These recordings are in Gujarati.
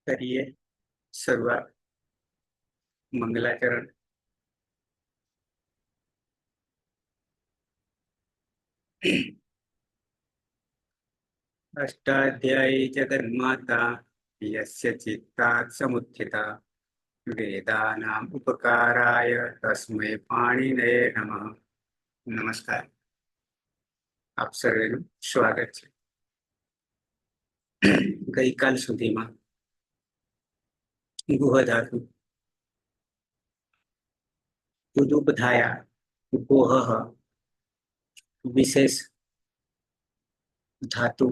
करिए शुरुआत। मंगलाचरण। अष्टाध्यायी जगन्माता यस्य चित्तात् समुत्थिता वेदानाम् उपकाराय तस्मै पाणिनये नमः। नमस्कार, આપ સર્વેનું સ્વાગત છે। ગઈકાલ સુધીમાં ગુહ ધાતુ ઉદુપધાયા ગોહ વિશેષ ધાતુ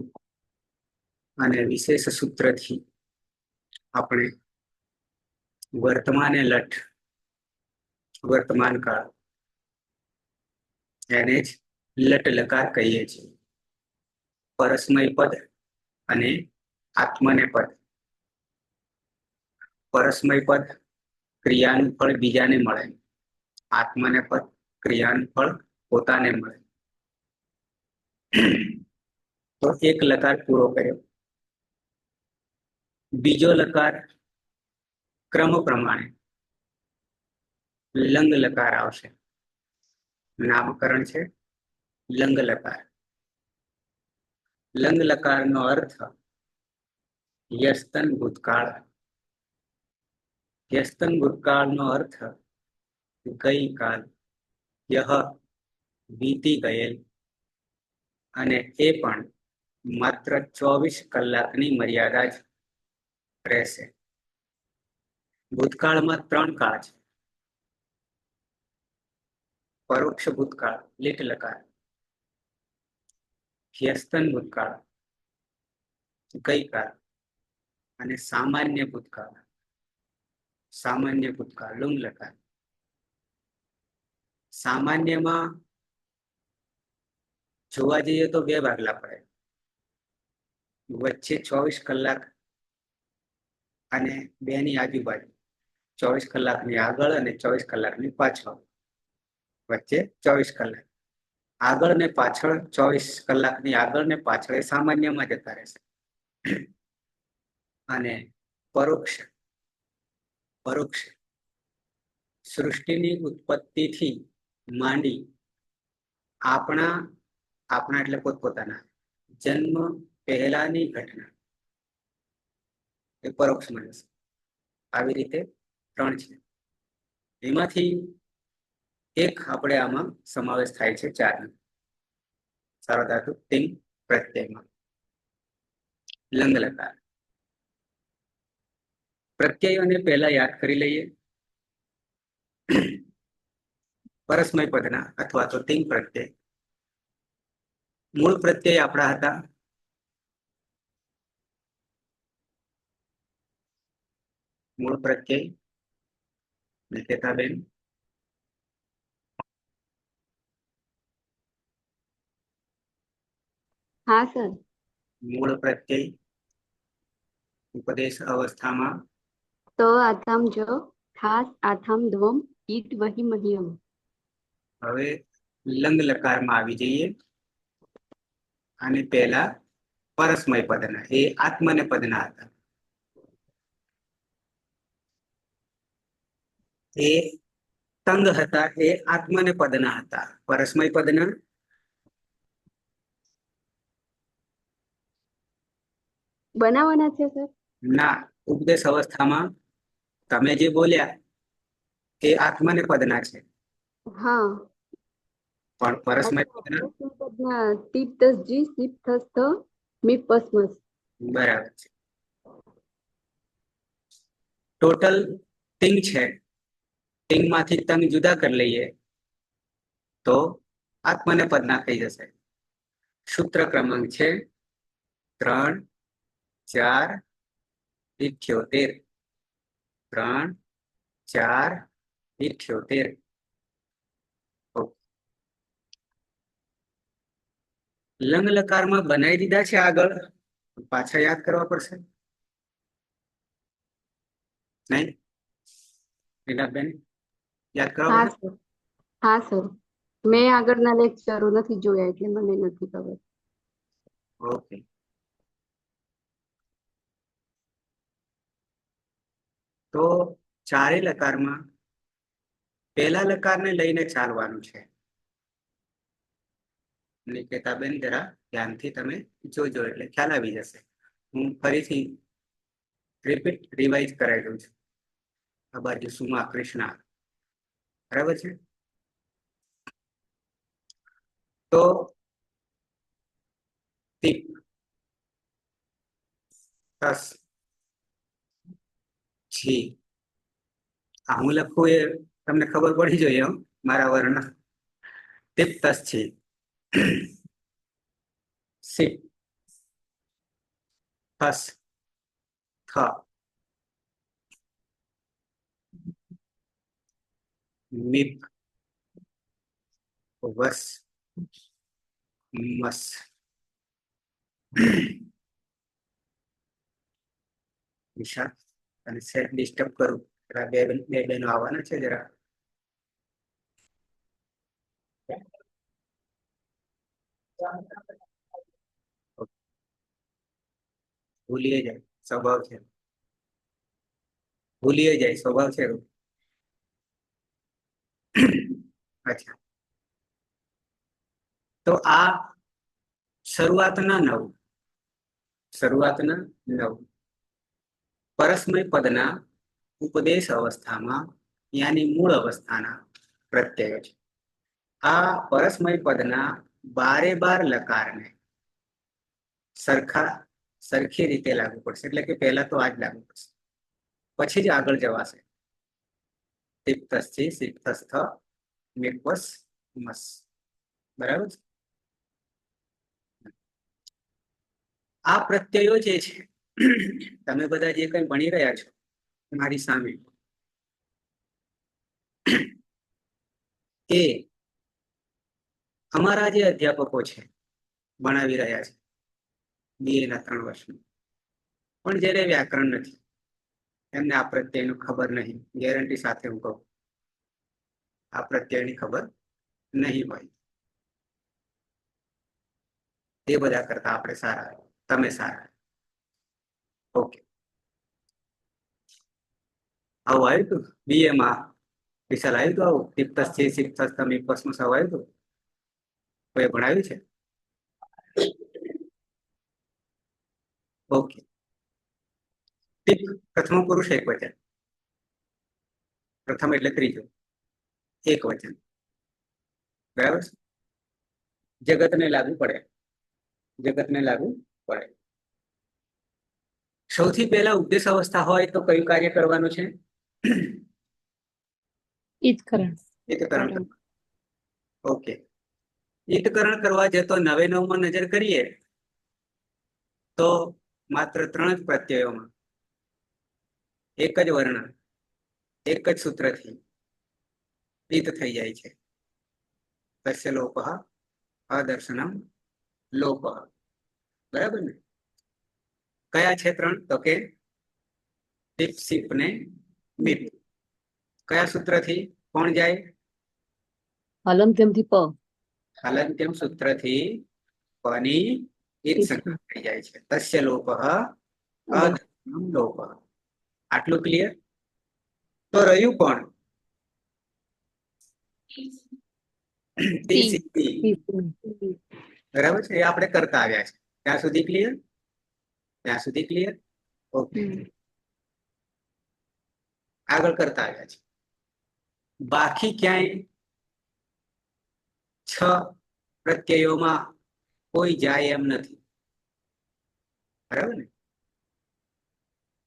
અને વિશેષ સૂત્રથી આપણે વર્તમાને લઠ વર્તમાન કાળ એને જ લટ લકાર કહીએ છીએ। પરસ્મય પદ અને આત્મને પદ। પરસ્મય પદ ક્રિયાનું ફળ બીજાને મળે, આત્મને પદ ક્રિયાનું ફળ પોતાને મળે। તો એક લકાર પૂરો કર્યો, બીજો લકાર ક્રમ પ્રમાણે લંગ લકાર આવશે। નામકરણ છે લંગ લકાર। લંગ લકારનો અર્થ યસ્તન ભૂતકાળ। યસ્તન ભૂતકાળનો અર્થ ગઈકાલ, યહ વીતી ગયેલ, અને એ પણ માત્ર 24 કલાકની મર્યાદા જ રહેશે। ભૂતકાળમાં 3 કાળ છે। પરોક્ષ ભૂતકાળ લીટ લકાર, યસ્તન ભૂતકાળ ગઈકાળ, અને સામાન્ય ભૂતકાળ લુંગ લકાર। સામાન્યમાં જોવા જઈએ તો 2 ભાગલા પડે, વચ્ચે 24 કલાક અને 2 ની આજુબાજુ, 24 કલાકની આગળ અને 24 કલાકની પાછળ, વચ્ચે 24 કલાક। આગળ ને પાછળ 24 કલાકની આગળ ને પાછળ એ સામાન્યમાં જતા રહેશે। અને પરોક્ષ સૃષ્ટિની ઉત્પત્તિથી માંડી આપણા એટલે પોતપોતાના જન્મ પહેલાની ઘટના એ પરોક્ષમાં જશે। આવી રીતે 3 છે, એમાંથી એક આપણે આમાં સમાવેશ થાય છે 4 સાર્વધાતુ તિંગ પ્રત્યયમાં લંગ લકાર। પ્રત્યયોને પહેલા યાદ કરી લઈએ। પરસ્મય પદના અથવા તો તિંગ પ્રત્યય। મૂળ પ્રત્યય આપણા હતા મૂળ પ્રત્યય નિકેતાબેન हाँ सर। मूल प्रत्यय उपदेश अवस्थाમાં तो आथम जो खास आथम द्वम ईट वही मह्यम। હવે લંગ લકારમાં આવી જઈએ અને પહેલા પરસ્મય પદના એ આત્મને પદના હતા। એ તંગ હતા એ આત્મને પદના હતા। પરસ્મય પદના બનાવવાના છે સર? ના, ઉપદેશ અવસ્થામાં તમે જે બોલ્યા એ આત્મને પદના છે। हाँ પણ પરસ્મય પદના पदना टीप तस जी सिप थस थ मी पसमस। બરાબર છે। ટોટલ તિંગ છે, તિંગમાંથી તંગ જુદા કરી લઈએ તો આત્મને પદના થઈ જશે। સૂત્ર ક્રમાંક છે 3, 4, 78। 3, 4, 78। લંગ લકારમાં બનાવી દીધા છે, આગળ પાછા યાદ કરવા પડશે નહીં? રીનાબેન યાદ કરવા हाँ પડશે? सर, हाँ सर, मैं આગળના લેક્ચરો નથી જોયા એટલે મને નથી ખબર। ઓકે, તો ચારે લકારમાં પહેલા લકારને લઈને ચાલવાનું છે. નિકેતાબેન જરા ધ્યાનથી તમે જોજો એટલે ખ્યાલ આવી જશે. હું ફરીથી રિવાઇઝ કરાવી દઉં છું. આ બાજુ સુમા કૃષ્ણા, બરાબર છે. તો ટીપ તસ છી, આ હું લખું એ તમને ખબર પડી જોઈએ મારા વર્ણ. ટીપ તસ છી, સિપ થસ થ, મિપ વસ મસ. વિશાલ અને સેટ ડિસ્ટર્બ કરું, બે બહેનો આવવાના છે, જરા ભૂલીએ જાય સ્વભાવ છે, ભૂલીએ જાય સ્વભાવ છે. અચ્છા, તો આ શરૂઆતના 9 પરસ્મય પદના ઉપદેશ અવસ્થામાં યાની મૂળ અવસ્થાના પ્રત્યયો છે. આ પરસ્મય પદના 12 લકારને સરખી રીતે લાગુ પડશે, એટલે કે પહેલા તો આ જ લાગુ પડશે, પછી જ આગળ જવાશે. તિપ્તસ્થી સિપ્તસ્થ મિપસ મસ, બરાબર છે. આ પ્રત્યયો જે છે, તમે બધા જે કંઈ ભણી રહ્યા છો મારી સામે, એ અમારા જે અધ્યાપકો છે ભણાવી રહ્યા છે BA ના 3 વર્ષમાં, પણ જેને વ્યાકરણ નથી, એમને આ પ્રત્યયનું ખબર નહીં. ગેરંટી સાથે હું કહું, આ પ્રત્યયની ખબર નહીં હોય. એ બધા કરતા આપણે સારા, તમે સારા. ઓકે, આવું આવ્યું હતું BA માં? વિશાલ આવ્યું હતું આવું? તિપ્તસ છે સિપ્તસ તમે પસમસ આવું આવ્યું હતું? કોઈ ભણાવ્યું છે? ઓકે. ટીપ પ્રથમ પુરુષ એક વચન, પ્રથમ એટલે ત્રીજું એક વચન, બરાબર. જગતને લાગુ પડે, જગતને લાગુ પડે. સૌથી પહેલા ઉપદેશ અવસ્થા હોય તો કયું કાર્ય કરવાનું છે? ઈતકરણ. ઓકે, ઈતકરણ કરવા જતો 9 માં નજર કરીએ તો માત્ર 3 જ પ્રત્યયોમાં એક જ વર્ણ એક જ સૂત્રથી ઈત થઈ જાય છે. તસ્ય લોપઃ અદર્શનમ લોપઃ, બરાબર ને? કયા છે 3? તો કે ટીપ સિપ ને મિપ. કયા સૂત્રથી કોણ જાય? હલંત્યમથી પ. હલંત્યમ સૂત્રથી પની ઈત સંજ્ઞા થઈ જાય છે. તસ્ય લોપઃ અદર્શનમ લોપઃ. આટલું ક્લિયર? તો રહ્યું કોણ? બરાબર છે, એ આપણે કરતા આવ્યા છે. ત્યાં સુધી ક્લિયર? ત્યાં સુધી ક્લિયર? ઓકે, આગળ કરતા આવ્યા છે. બાકી ક્યાંય 6 પ્રત્યયોમાં કોઈ જાય એમ નથી, બરાબર ને?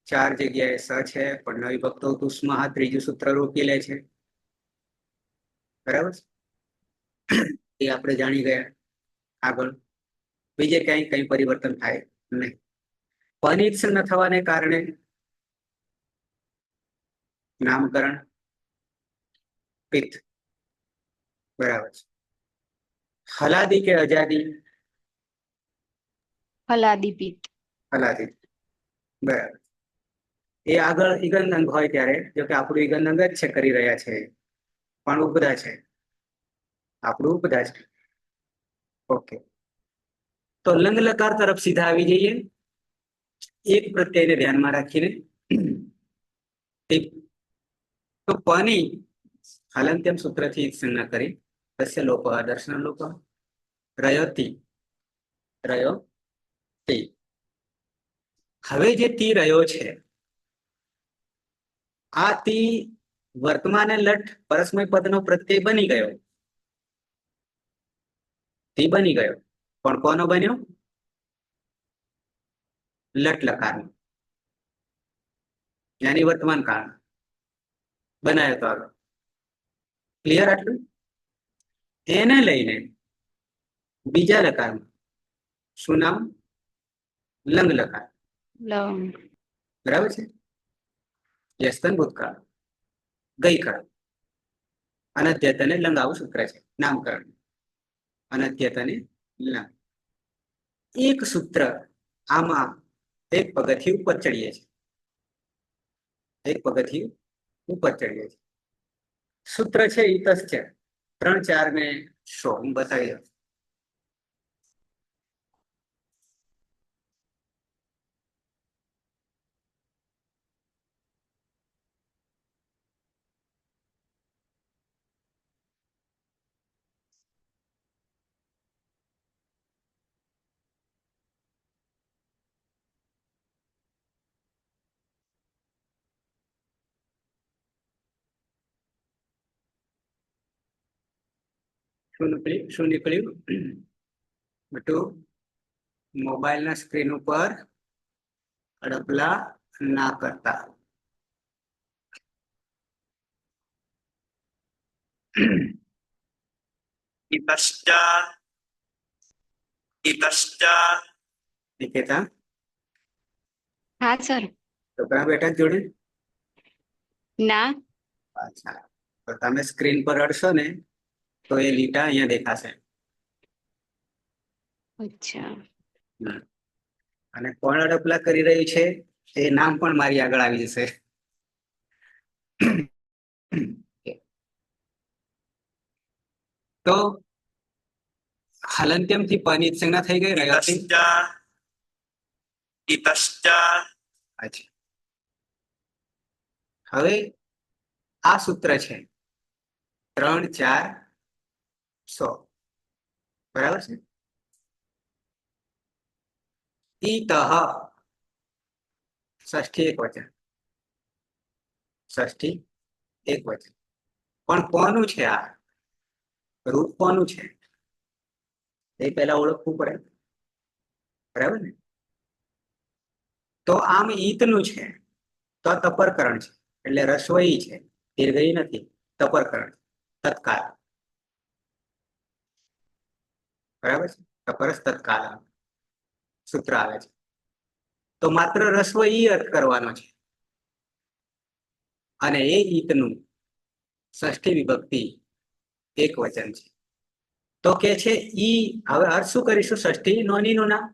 4 જગ્યાએ સ છે, પણ વિભક્તો તુષ્મા ત્રીજું સૂત્ર રોકી લે છે, બરાબર. એ આપણે જાણી ગયા. આગળ બીજે ક્યાંય કઈ પરિવર્તન થાય નહીં. પનિત્સ ન થવાને કારણે નામકરણ પિત્ત, બરાબર છે. હલાદી કે અજાદી? હલાદી પિત્ત. હલાદી, બરાબર. એ આગળ ઈગન અંગ હોય ત્યારે, જો કે આપણું ઈગન અંગ જ છે કરી રહ્યા છે, પણ ઉપધા છે, આપણું ઉપધા છે. ઓકે, તો લંગ લકાર તરફ સીધા આવી જઈએ. એક પ્રત્યયને ધ્યાનમાં રાખીને ટીપ. તો પની હલંત્યમ સૂત્રથી સંજ્ઞા કરી તસ્ય લોપ દર્શન લોપ રયોતી રયો તી. હવે જે તી રહ્યો છે આ તી વર્તમાને લટ પરસ્મય પદનો પ્રત્યય બની ગયો. તી બની ગયો પણ કોનો બન્યો? લટ લકારનો, યાની વર્તમાન કાળ બનાવ્યો તો આગળ. ક્લિયર આટલું? એને લઈને બીજા લકારમાં શું નામ? લંગ લકાર. લંગ. બરાબર છે? યસ્તન ભૂતકાળ ગઈકાળ અનદ્યતને લંગ આવું સૂત્ર છે નામકરણ. અનદ્યતને લંગ એક સૂત્ર આમાં એક પગથિયું ઉપર ચડીએ છીએ. એક પગથિયું ઉપર ચડીએ છીએ. સૂત્ર છે ઈતસ છે 3, 4 ને 100 હું બતાવી દઉં. શું નીકળ્યું બટુ? મોબાઈલના સ્ક્રીન ઉપર અડપલા ના કરતા. નિકેતા હા સર. છોકરા બેઠા જોડે? ના. અચ્છા, તો તમે સ્ક્રીન પર અડશો ને તો એ લીટા અહીંયા દેખાશે. અચ્છા. અને કોણ અડપલા કરી રહ્યું છે એ નામ પણ મારી આગળ આવી જશે. તો હલંત્યમ થી પની સંજ્ઞા થઈ ગઈ. રયોથી અચ્છા, હવે આ સૂત્ર છે 3, 4, 100. બરાબર છે? ઈતઃ ષષ્ઠી એક વચન. ષષ્ઠી એક વચન. પણ કોનું છે આ રૂપ? કોનું છે એ પહેલા ઓળખવું પડે. બરાબર ને? તો આમ ઈતનું છે તો તપરકરણ છે એટલે રસ્વઈ છે, દીર્ઘઈ નથી. તપરકરણ તત્કાલ. બરાબર છે? તપરસ તત્કાલ સૂત્ર આવે છે. તો માત્ર રસ્વ ઈ અર્થ કરવાનો છે અને એ ઈતનું ષષ્ઠી વિભક્તિ એક વચન છે. તો કે છે ઈ. હવે અર્થ શું કરીશું? ષષ્ઠી નોની નું નામ.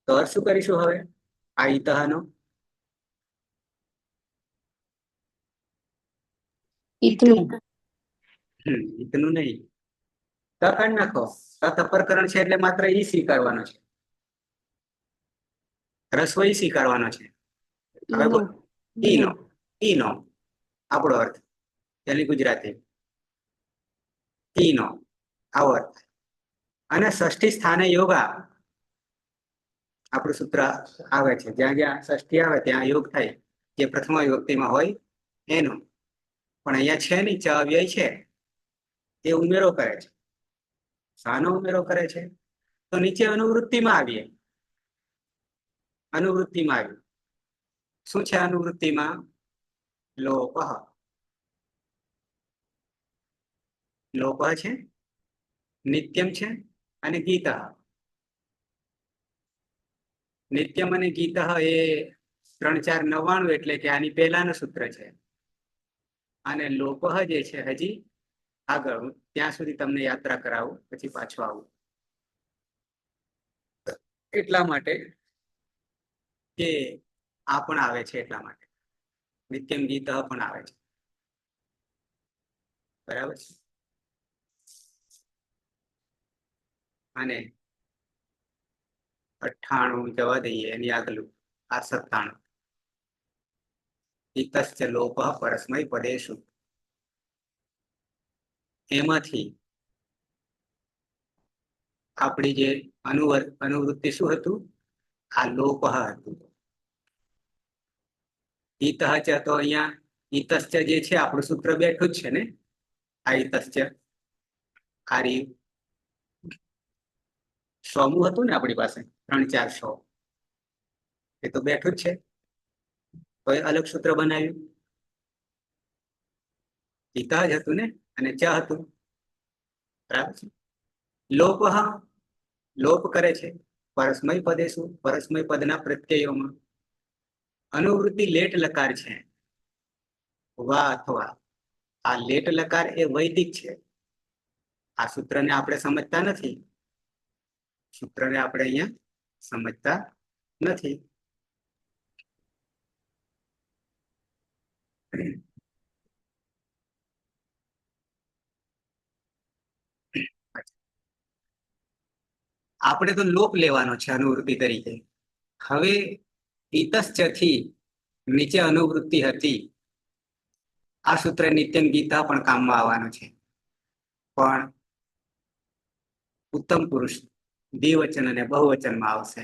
તો અર્થ શું કરીશું હવે આ ઈતઃનો? ઈતનું. ઈતનું નહીં. તકાળ નાખો. તપરકરણ છે એટલે માત્ર ઈ સ્વીકારવાનો છે. રસ્વ ઈ સ્વીકારવાનો છે. હવે ઈનો. ઈનો. ઈનો આપણો અર્થ તેની ગુજરાતી ઈનો આવો અર્થ. અને ષષ્ઠી સ્થાને યોગા આપણું સૂત્ર આવે છે. જ્યાં જ્યાં ષષ્ઠી આવે ત્યાં યોગ થાય. જે પ્રથમ વિભક્તિમાં હોય એનો. પણ અહીંયા છે નહીં, ચ અવ્યય છે એ ઉમેરો કરે છે. શાનો ઉમેરો કરે છે? તો નીચે અનુવૃત્તિમાં આવીએ. અનુવૃત્તિમાં આવ્યું. શું છે અનુવૃત્તિમાં? લોપ. લોપ છે, નિત્યમ છે અને ગીત. નિત્યમ અને ગીત એ 3, 4, 99 એટલે કે આની પહેલાનું સૂત્ર છે. અને લોપ જે છે હજી આગળ, ત્યાં સુધી તમને યાત્રા કરાવું પછી પાછું આવું. એટલા માટે કે આ પણ આવે છે. એટલા માટે નિત્યમ ગીત પણ આવે છે. બરાબર છે? અને 98 જવા દઈએ, એની આગળ આ 97. ઇતશ્ચ લોપઃ પરસ્મૈ પદેષુ. એમાંથી આપણી જે અનુવૃત્તિ શું હતું? આ લોપઃ હતું. ઇતઃ ચ તો અહીંયા ઇતશ્ચ જે છે આપણું સૂત્ર બેઠું જ છે ને, આ ઇતશ્ચ આ રહ્યું. સોમું હતું ને આપણી પાસે 3 4 100, એ તો બેઠું જ છે. તો એ અલગ સૂત્ર બનાવ્યું. ઇતઃ જ હતું ને, અને ચ હતું. બરાબર છે. લોપઃ લોપ કરે છે પરસ્મય પદેષુ, પરસ્મય પદના પ્રત્યયોમાં. અનુવૃત્તિ લેટ લકાર છે, વા અથવા. આ લેટ લકાર એ વૈદિક છે. આ સૂત્રને આપણે સમજતા નથી. સૂત્રને આપણે અહીંયા સમજતા નથી. આપણે તો લોપ લેવાનો છે અનુવૃત્તિ તરીકે. હવે ઇતશ્ચ થી નીચે અનુવૃત્તિ હતી. આ સૂત્ર નિત્યમ ગીતા પણ કામમાં આવવાનું છે, પણ ઉત્તમ પુરુષ દ્વિવચન અને બહુવચનમાં આવશે.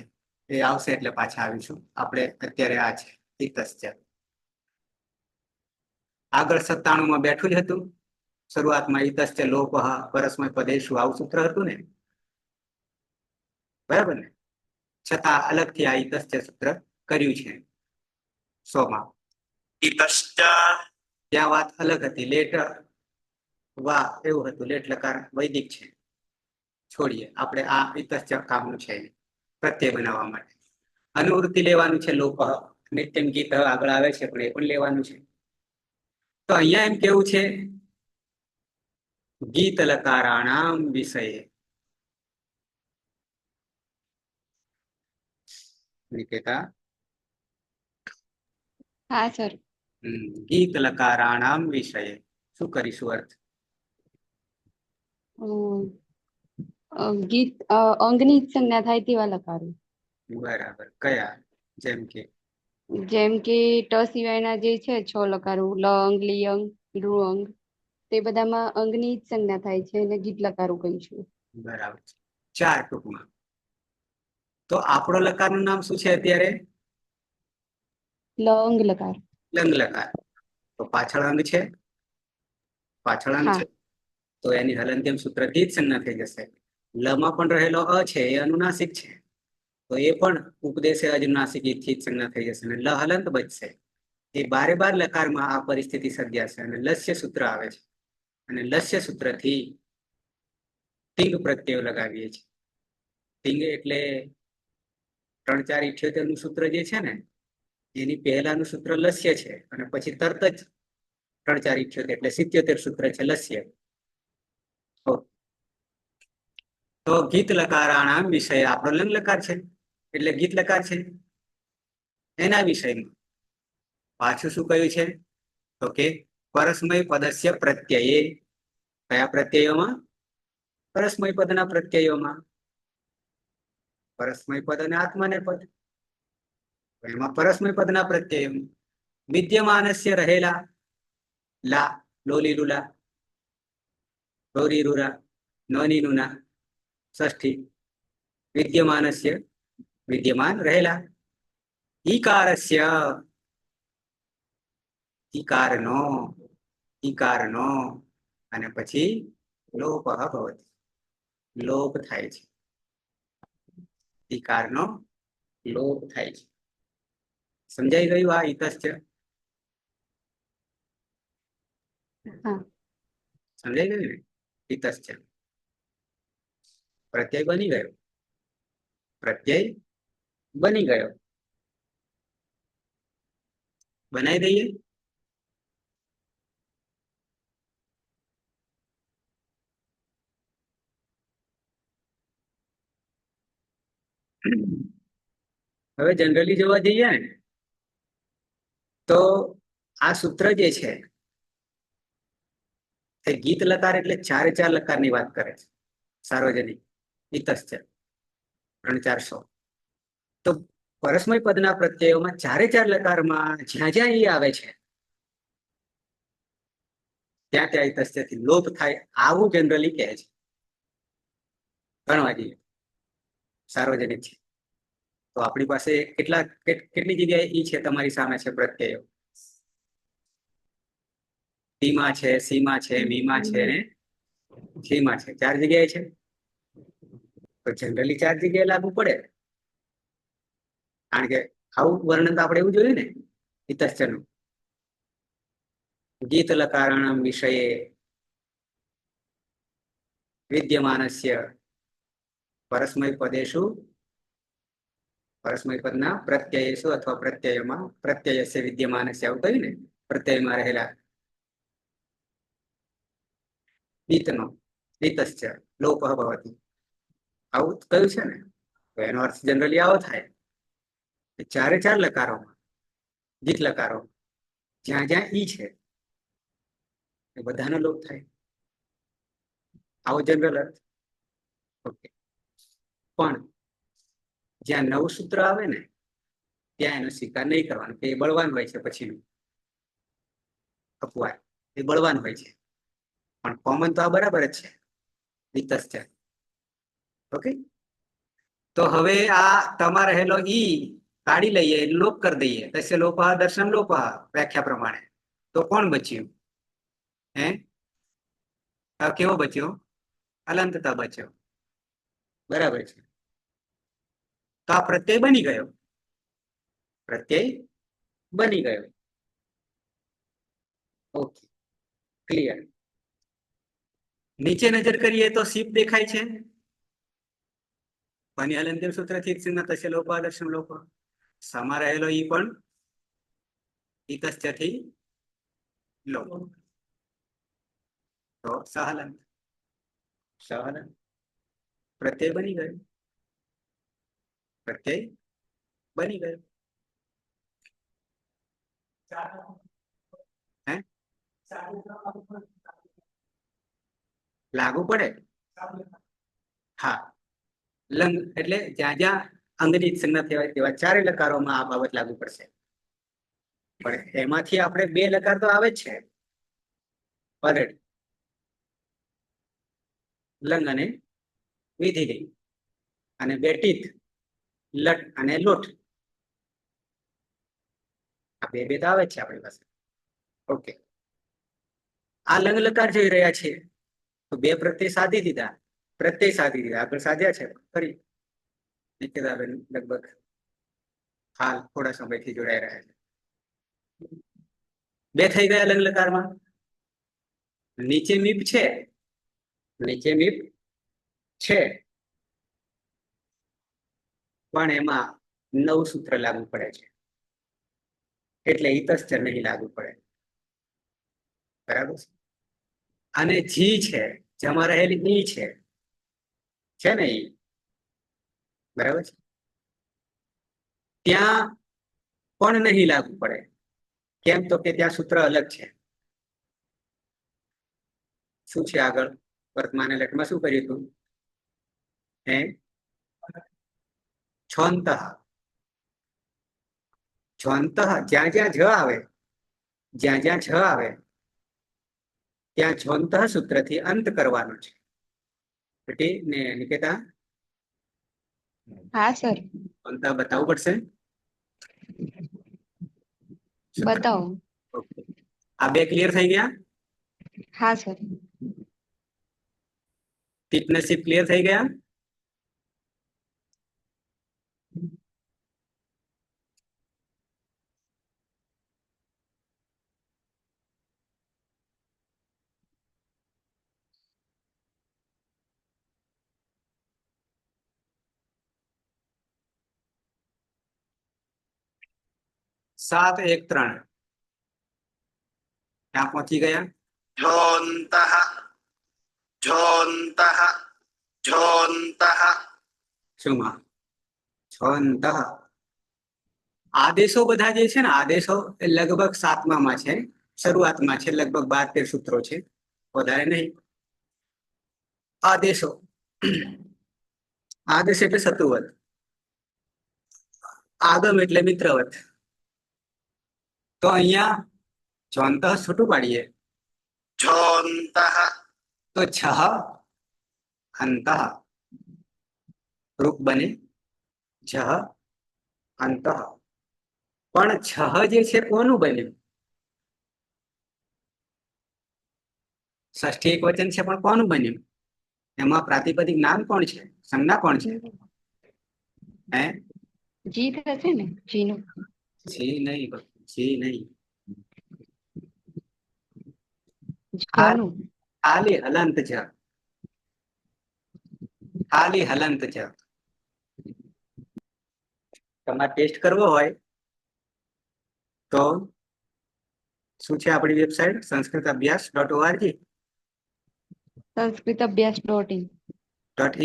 એ આવશે એટલે પાછા આવીશું. આપણે અત્યારે આ છે ઇતશ્ચ. આગળ 97 બેઠું જ હતું. શરૂઆતમાં ઇતશ્ચ લોપઃ પરસ્મય પદેષુ આવું સૂત્ર હતું ને, બરાબર ને? છતાં અલગથી આ ઇતશ્ચ સૂત્ર કર્યું છે 100 ઇતશ્ચ. ત્યાં વાત અલગ હતી. લેટ વા એવું હતું. લેટ લકાર વૈદિક છે, છોડીએ. આપણે આ ઇતશ્ચ કામનું છે પ્રત્યય બનાવવા માટે. અનુવૃત્તિ લેવાનું છે લોપઃ. નિત્યમ ગીત આગળ આવે છે પણ એ પણ લેવાનું છે. તો અહીંયા એમ કેવું છે, ગીત લકારાણામ વિષય. નિકેતા, હા સર. ગીત લકારાણામ વિષય. શું કરીશું અર્થ? ગીત અંગની જ સંજ્ઞા થાય તેવા લકારો. બરાબર. કયા? જેમ કે ટ સિવાયના જે છે 6 લકારો, લંગ, લિયંગ, નૃઅંગ, તે બધામાં અંગની જ સંજ્ઞા થાય છે અને ગીત લકારો કહીશું. બરાબર છે. 4 ટૂંકમાં. તો આપણો લકારનું નામ શું છે અત્યારે? લંગ લકાર. લંગ લકાર. તો પાછળ અંગ છે, પાછળ અંગ હા. છે, તો એની હલંત્યમ સૂત્રથી જ સંજ્ઞા થઈ જશે. લમાં પણ રહેલો અ છે એ અનુનાસિક છે, તો એ પણ ઉપદેશે અજનુનાસિક થી જ સંજ્ઞા થઈ જશે અને લ હલંત બચશે. એ બારે બાર લકારમાં આ પરિસ્થિતિ સર્જાશે અને લસ્ય સૂત્ર આવે છે. અને લસ્ય સૂત્રથી તિંગ પ્રત્યય લગાવીએ છીએ. તિંગ એટલે 3 4 78 નું સૂત્ર જે છે ને, એની પહેલાનું સૂત્ર લસ્ય છે અને પછી તરત જ 3 4 78 એટલે 77 સૂત્ર છે લસ્ય. તો ગીત લકારાણામ વિષય આપણો લંગ લકાર છે એટલે ગીત લકાર છે. એના વિષયમાં પાછું શું કહ્યું છે? તો કે પરસ્મય પદસ્ય પ્રત્યયે. કયા પ્રત્યયોમાં? પરસ્મય પદના પ્રત્યયોમાં. પરસ્મય પદ અને આત્માને પદ, એમાં પરસ્મય પદના પ્રત્યયો વિદ્યમાનસ્ય રહેલા લા, લોલી લુલા, રોરી રૂરા, નોની નુના, ષષ્ઠી. વિદ્યમાનસ્ય વિદ્યમાન રહેલા. ઈકારસ્ય ઈકારનો, ઈકારનો, અને પછી લોપઃ ભવતિ. લોપ થાય છે. ઈકારનો લોપ થાય છે. સમજાઈ ગયું આ ઇતશ્ચ? હા. સમજાઈ ગયું ને? ઇતશ્ચ પ્રત્યય બની ગયો. પ્રત્યય બની ગયો. બનાવી દઈએ. હવે જનરલી જોવા જઈએ ને તો આ સૂત્ર જે છે એ ગીત લકાર એટલે 4 4 લકારની વાત કરે છે. સાર્વજનિક ઇતશ્ચ 3 4 100. તો પરસ્મય પદના પ્રત્યયોમાં 4 4 લકારમાં જ્યાં જ્યાં એ આવે છે ત્યાં ત્યાં ઇતસ્યથી લોપ થાય, આવું જનરલી કહે છે. ગણવા જઈએ સાર્વજનિક છે તો આપણી પાસે કેટલી જગ્યાએ ઈ છે? તમારી સામે છે પ્રત્યયો. ટીમાં છે, સીમાં છે, વીમાં છે ને સીમાં છે. 4 જગ્યાએ છે. તો જનરલી 4 જગ્યાએ લાગુ પડે, કારણ કે આવું વર્ણન તો આપણે એવું જોયું ને ઇતસ્યનું. ગીત લકારણમ વિષયે વિદ્યમાનસ્ય પરસ્મય પદેશુ પરસ્મય પદના પ્રત્યયેશુ અથવા પ્રત્યયમાં પ્રત્યયસ્ય વિદ્યમાનસ્ય, આવું કહ્યું ને. પ્રત્યયમાં રહેલા ગીતનો ગીતસ્ય લોપઃ ભવતિ, આવું કહ્યું છે ને. તો એનો અર્થ જનરલી આવો થાય કે 4 લકારોમાં, ગીત લકારો જ્યાં જ્યાં ઈ છે એ બધાનો લોપ થાય, આવો જનરલ અર્થ. ઓકે. પણ જ્યાં નવું સૂત્ર આવે ને ત્યાં એનો સ્વીકાર નહીં કરવાનો, કે એ બળવાન હોય છે. પછીનું અપવાદ એ બળવાન હોય છે, પણ કોમન તો આ બરાબર જ છે, વિતસ્ય. ઓકે. તો હવે આ તમારે રહેલો ઈ કાઢી લઈએ, લોપ કરી દઈએ. તસ્ય લોપઃ દર્શનમ લોપઃ વ્યાખ્યા પ્રમાણે. તો કોણ બચ્યું? હે, કેવો બચ્યો? અલંતતા બચ્યો. બરાબર છે. તો આ પ્રત્યય બની ગયો, પ્રત્યય બની ગયો. Okay, clear. નીચે નજર કરીએ તો સીપ દેખાય છે. બની હલંત્યમ સૂત્રથી તસ્ય લોપઃ દર્શનમ લોપઃ. સમા રહેલો ઈ પણ ઇતસ્યથી લોપ. તો સહલંત, સહલંત પ્રત્યય બની ગયો, પ્રત્યય બની ગયો. હે, લાગુ પડે? હા, લંગ એટલે જ્યાં જ્યાં અંગની સંજ્ઞા થવાય તેવા 4 લકારોમાં આ બાબત લાગુ પડશે. પણ એમાંથી આપણે 2 લકાર તો આવે જ છે ઓલરેડી, લંગ અને વિધિલિંગ, અને 2 ટીથ, લટ અને લોટ. આ 2 તો આવે જ છે આપણી પાસે. ઓકે. આ લંગ લકાર જોઈ રહ્યા છીએ તો 2 પ્રત્યય સાધી દીધા, આગળ સાધ્યા છે. ફરી નિકેતાબેન લગભગ હાલ થોડા સમયથી જોડાઈ રહ્યા છે. 2 થઈ ગયા લંગ લકારમાં. નીચે મીપ છે, નીચે મીપ છે, પણ એમાં નવું સૂત્ર લાગુ પડે છે, એટલે ઇતસ્ય નહીં લાગુ પડે. બરાબર છે. અને જી છે, જેમાં રહેલી ઈ છે ને ઈ, બરાબર છે, ત્યાં પણ નહીં લાગુ પડે. કેમ? તો કે ત્યાં સૂત્ર અલગ છે. શું છે આગળ? વર્તમાન લટમાં શું કર્યું હતું? હે, છોંતઃ. છોંતઃ જ્યાં જ્યાં જ આવે, જ્યાં જ્યાં છ આવે ત્યાં છોંતઃ સૂત્રથી અંત કરવાનો છે. ને નિકેતા? હા સર, છોંતઃ બતાવવું પડશે. બતાવો. ઓકે. આ 2 ક્લિયર થઈ ગયા? હા સર. ટીપનેસશીપ ક્લિયર થઈ ગયા? સાત 1 3 ક્યાં પહોંચી ગયા? ઝોંતઃ ઝોંતઃ ઝોંતઃ. શુંમાં? છોંતઃ. આદેશો બધા જે છે ને, આદેશો એ લગભગ 7માં છે, શરૂઆતમાં છે. લગભગ 12-13 સૂત્રો છે, વધારે નહીં. આદેશો, આદેશ એટલે શત્રુવત, આગમ એટલે મિત્રવત. તો અહીંયા છોંતઃ છૂટું પાડીએ. झोन्तः તો છહ અંતઃ રૂપ બને જહ અંતઃ. પણ છહ જે છે કોનું બન્યું? ષષ્ઠી એક વચન છે પણ કોનું બન્યું? એમાં પ્રાતિપદિક નામ કોણ છે? સંજ્ઞા કોણ છે? હે? જી થશે ને, જીનું. જી નહીં, જી નહીં. જનું. ખાલી હલંત જ, ખાલી હલંત જ. તમારે ટેસ્ટ કરવો હોય તો શું છે આપણી વેબસાઇટ sanskritabhyas.org sanskritabhyas.in.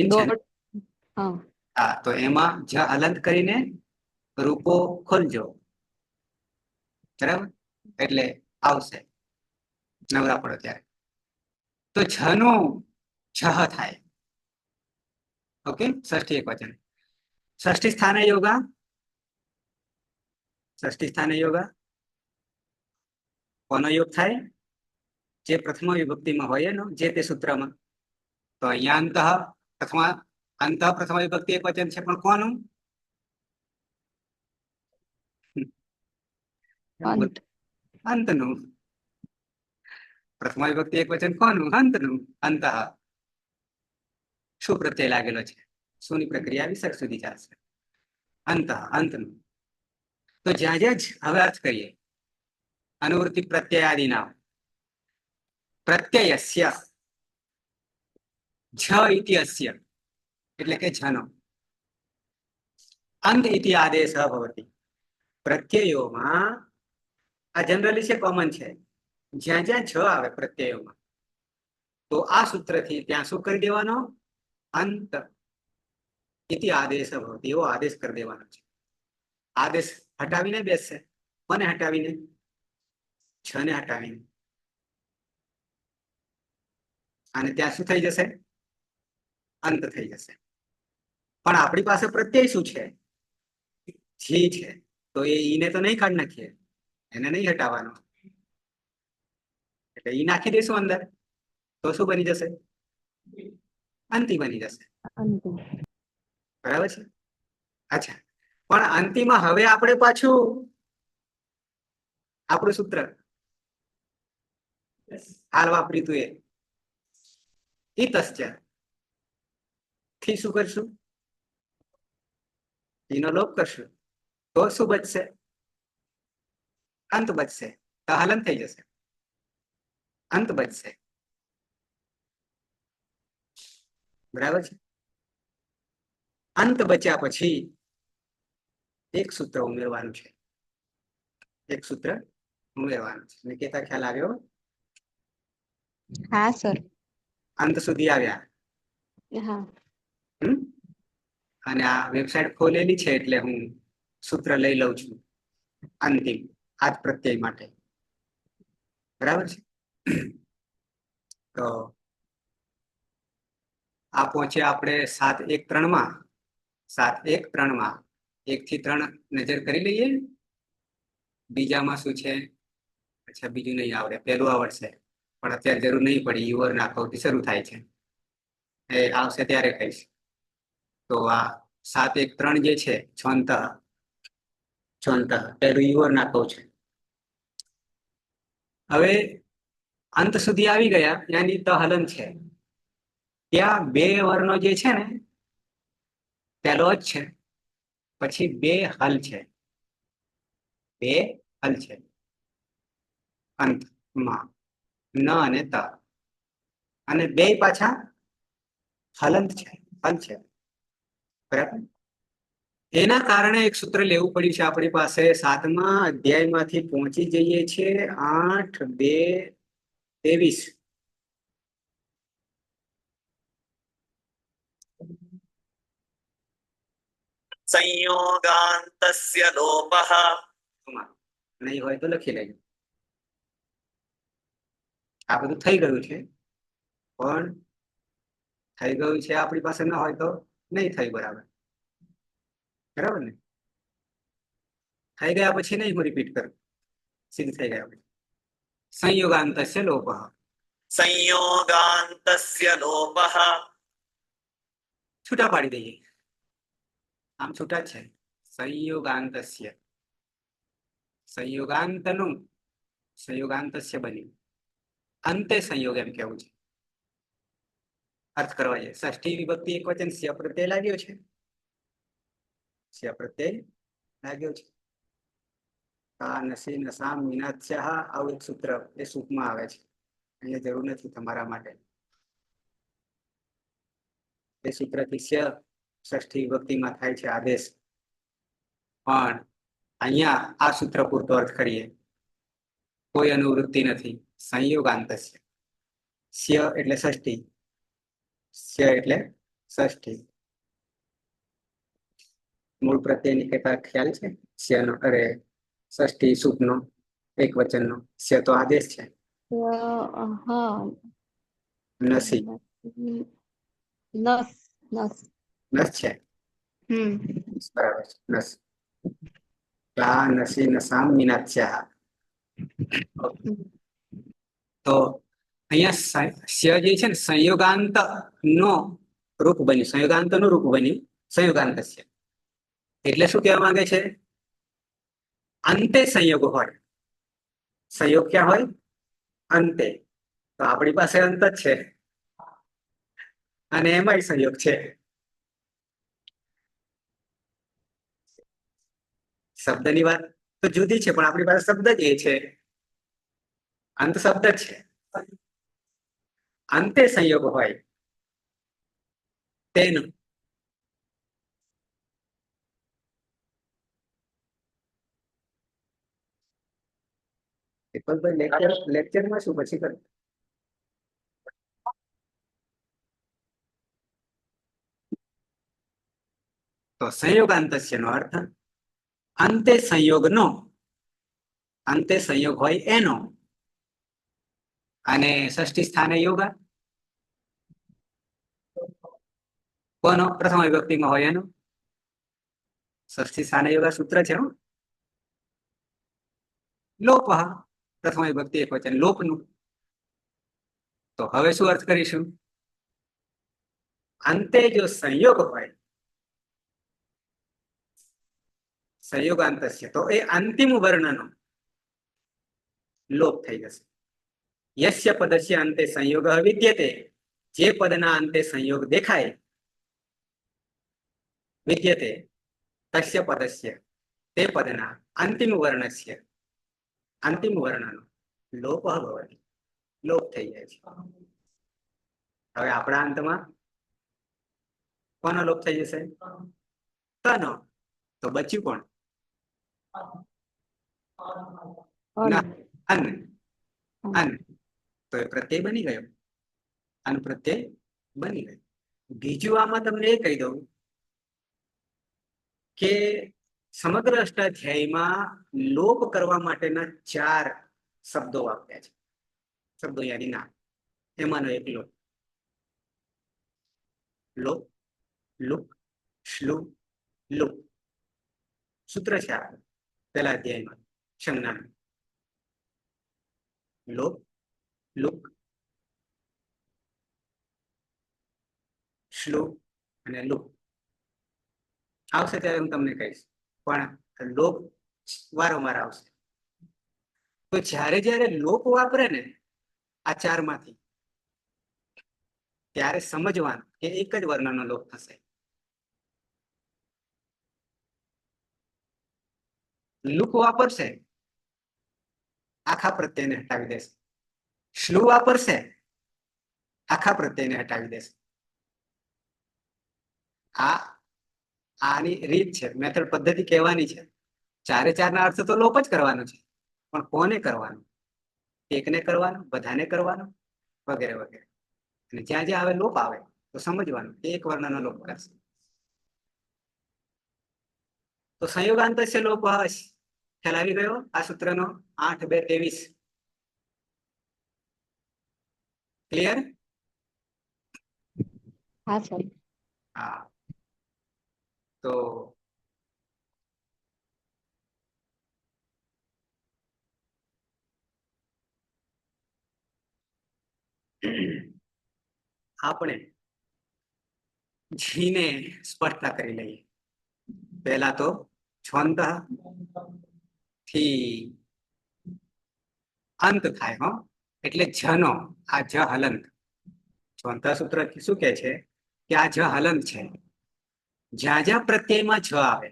.in છે ને? હા. હા, તો એમાં જ હલંત કરીને રૂપો ખોલજો, બરાબર? એટલે આવશે નવરા પડો ત્યારે. તો છનું છહ થાય. ઓકે, ષષ્ઠી એક વચન. ષષ્ઠી સ્થાને યોગા, ષષ્ઠી સ્થાને યોગા કોનો યોગ થાય? જે પ્રથમ વિભક્તિમાં હોય એનો, જે તે સૂત્રમાં. તો અહીંયા અંત પ્રથમ વિભક્તિ એક વચન છે પણ કોનું? અંત. અંતનું. પ્રથમ વિભક્તિ એક વચન કોનું? અંતનું. અંતઃ. શું પ્રત્યય લાગેલો છે? શુંની પ્રક્રિયા વિસર્ગ સુધી ચાલશે. અંતઃ, અંતનું. તો જ્યાં જ્યાં જ હવે અર્થ કરીએ અનુવૃત્તિ પ્રત્યયાદિ નામ પ્રત્યયસ્ય જ ઇતિ અસ્ય એટલે કે જનો અંત ઇતિ આદેશ ભવતિ. પ્રત્યયોમાં આ જનરલી છે, કોમન છે. જ્યાં જ્યાં છ આવે પ્રત્યયોમાં તો આ સૂત્રથી ત્યાં શું કરી દેવાનો? અંત ઇતિ આદેશ ભવતિ, એવો આદેશ કરી દેવાનો છે. આદેશ હટાવીને બેસશે. કોને હટાવીને? છ ને હટાવીને. અને ત્યાં શું થઈ જશે? અંત થઈ જશે. પણ આપણી પાસે પ્રત્યય શું છે? જી છે. તો એ ઈને તો નહીં કાઢી નાખીએ, એને નહીં હટાવવાનો. એટલે ઈ નાખી દઈશું અંદર તો શું બની જશે? અંતિ બની જશે. અંતિમ. બરાબર છે? અચ્છા, પણ અંતિમાં હવે આપણે પાછું આપણું સૂત્ર હાલ વાપર્યું તું એ ઇતશ્ચ થી શું કરશું? એનો લોપ કરશું તો શું બચશે? અંત બચશે. તો હલન થઈ જશે, અંત બચશે. બરાબર છે? અંત બચ્યા પછી એક સૂત્ર ઉમેરવાનું છે. એક સૂત્ર ઉમેરવાનું છે. નિકેતા, ખ્યાલ આવ્યો? હા સર. અંત સુધી આવ્યા. હા. અને આ વેબસાઇટ ખોલેલી છે એટલે હું સૂત્ર લઈ લઉં છું અંતિમ, આજ પ્રત્યય માટે. બરાબર છે? તો આ પહોંચે આપણે 7-1-3 7-1-3 1 થી 3 નજર કરી લઈએ. બીજામાં શું છે? અચ્છા, બીજું નહીં આવડે, પહેલું આવડશે પણ અત્યારે જરૂર નહીં પડી. યુવર નાખવથી શરૂ થાય છે, એ આવશે ત્યારે કહીશ. તો આ 7-1-3 જે છે છોંતઃ, પહેલું યુવર નાખવ છે. હવે અંત સુધી આવી ગયા, ત્યાંની ત હલન છે. ત્યાં બે વર્ણો જે છે ને, પહેલો જ છે, પછી બે હલ છે. બે હલ છે અંતમાં, ન અને ત. અને બે પાછા હલંત છે, હલ છે. બરાબર? એના કારણે એક સૂત્ર લેવું પડ્યું છે આપણી પાસે. 7મા અધ્યાયમાંથી પહોંચી જઈએ છીએ 8-2-23. संयोगान्तस्य लोपः નહીં હોય તો લખી લેજો. આ બધું થઈ ગયું છે, પણ થઈ ગયું છે આપણી પાસે ન હોય તો નહીં થયું. બરાબર? બરાબર ને? થઈ ગયા પછી નહીં હું રિપીટ કરું, સીધું થઈ ગયા પછી. સંયોગાંતસ્ય લોપઃ. संयोगान्तस्य लोपः છૂટા પાડી દઈએ, આમ છૂટા જ છે. સંયોગાંતસ્ય, સંયોગાંતનું સંયોગાંતસ્ય બન્યું, અંતે સંયોગ એમ કેવું છે. અર્થ કરવા જઈએ. ષષ્ઠી વિભક્તિ એક વચન સ્ય પ્રત્યય લાગ્યો છે, સ્ય પ્રત્યય લાગ્યો છે. કા નસી નસામ વિનાસ્યઃ આવું એક સૂત્ર એ સૂક્ષ્મ આવે છે, અહીંયા જરૂર નથી તમારા માટે. એ સૂત્રથી સ્ય ષષ્ઠી વિભક્તિમાં થાય છે આદેશ, પણ અહીંયા આ સૂત્ર પૂરતો અર્થ કરીએ, કોઈ અનુવૃત્તિ નથી. સંયોગાંતસ્ય, સ્ય એટલે ષષ્ઠી, સ્ય એટલે ષષ્ઠી. મૂળ પ્રત્યયની કહેતા ખ્યાલ છે. સ્યનો અરે ષષ્ઠી સૂક્તનો એક વચનનો, સ્ય તો આદેશ છે. હા. નસી નસ નસ. નસ છે, બરાબર છે. નસ કા નસી નસામ વિનાસ્યઃ. તો અહીંયા સ્ય જે છે ને સંયોગાંત નો રૂપ બન્યું, સંયોગાંત નું રૂપ બન્યું સંયોગાંતસ્ય. એટલે શું કહેવા માંગે છે? અંતે સંયોગ હોય. સંયોગ ક્યાં હોય? અંતે. તો આપણી પાસે અંત જ છે અને એમાંય સંયોગ છે. શબ્દની વાત તો જુદી છે, પણ આપણી પાસે શબ્દ જ એ છે, અંત શબ્દ જ છે. અંતે સંયોગ હોય તેનું લેક્ચરમાં શું પછી કર. તો સંયોગાંતસ્ય નો અર્થ અંતે સંયોગનો, અંતે સંયોગ હોય એનો, અને ષષ્ઠી સ્થાને યોગા કોનો? પ્રથમ વિભક્તિમાં હોય એનો. ષષ્ઠી સ્થાને યોગા સૂત્ર છે. લોપ, પ્રથમ વિભક્તિ એક વચન લોપનું. તો હવે શું અર્થ કરીશું? અંતે જો સંયોગ હોય, સંયોગાંતસ્ય, તો એ અંતિમ વર્ણનો લોપ થઈ જશે. યસ્ય પદસ્ય અંતે સંયોગ વિદ્યતે, જે પદના અંતે સંયોગ દેખાય, વિદ્યતે તસ્ય પદસ્ય, તે પદના અંતિમ વર્ણસ્ય, અંતિમ વર્ણનો લોપ ભવતિ, લોપ થઈ જાય છે. હવે આપણા અંતમાં કોનો લોપ થઈ જશે? તનો. તો બચ્યું કોણ? ના, અન. અન. તો એ પ્રત્યય બની ગયો, અન પ્રત્યય બની ગયો. બીજું આમાં તમને એ કહી દઉં કે સમગ્ર અષ્ટાધ્યાયમાં લોપ કરવા માટેના 4 શબ્દો વાપર્યા છે. શબ્દો યાની ના, એમાંનો એક લોપ. લોપ, લુક, શ્લુ, લુક. સૂત્ર છે આ પહેલા અધ્યાયમાં સંજ્ઞાનું. લોપ, લુક, શ્લુ અને લુક આવશે ત્યારે હું તમને કહીશ, પણ લોપ વારંવાર આવશે. તો જ્યારે જ્યારે લોપ વાપરે ને આ 4 માંથી, ત્યારે સમજવાનું કે એક જ વર્ણનો લોપ થશે. લુક વાપરશે, આખા પ્રત્યયને હટાવી દેશે. શ્લુ વાપરશે, આખા પ્રત્યયને હટાવી દેશે. આની રીત છે, મેથડ, પદ્ધતિ કહેવાની છે. 4 ના અર્થ તો લોપ જ કરવાનો છે, પણ કોને કરવાનું? એકને કરવાનું, બધાને કરવાનું, વગેરે વગેરે. અને જ્યાં જ્યાં હવે લોપ આવે તો સમજવાનું કે એક વર્ણનો લોપ કરશે. તો સંયોગાંતસ્ય લોપ ખ્યાલ આવી ગયો આ સૂત્રનો? 8-2-23 ક્લિયર? હા સર. હા. તો આપણે જીને સ્પષ્ટતા કરી લઈએ. પહેલા તો છોંત થી અંત થાય હો, એટલે જનો આ જ હલંત. છોંતા સૂત્ર શું કે છે કે આ જ હલંત છે, જ્યાં જ્યાં પ્રત્યયમાં જ આવે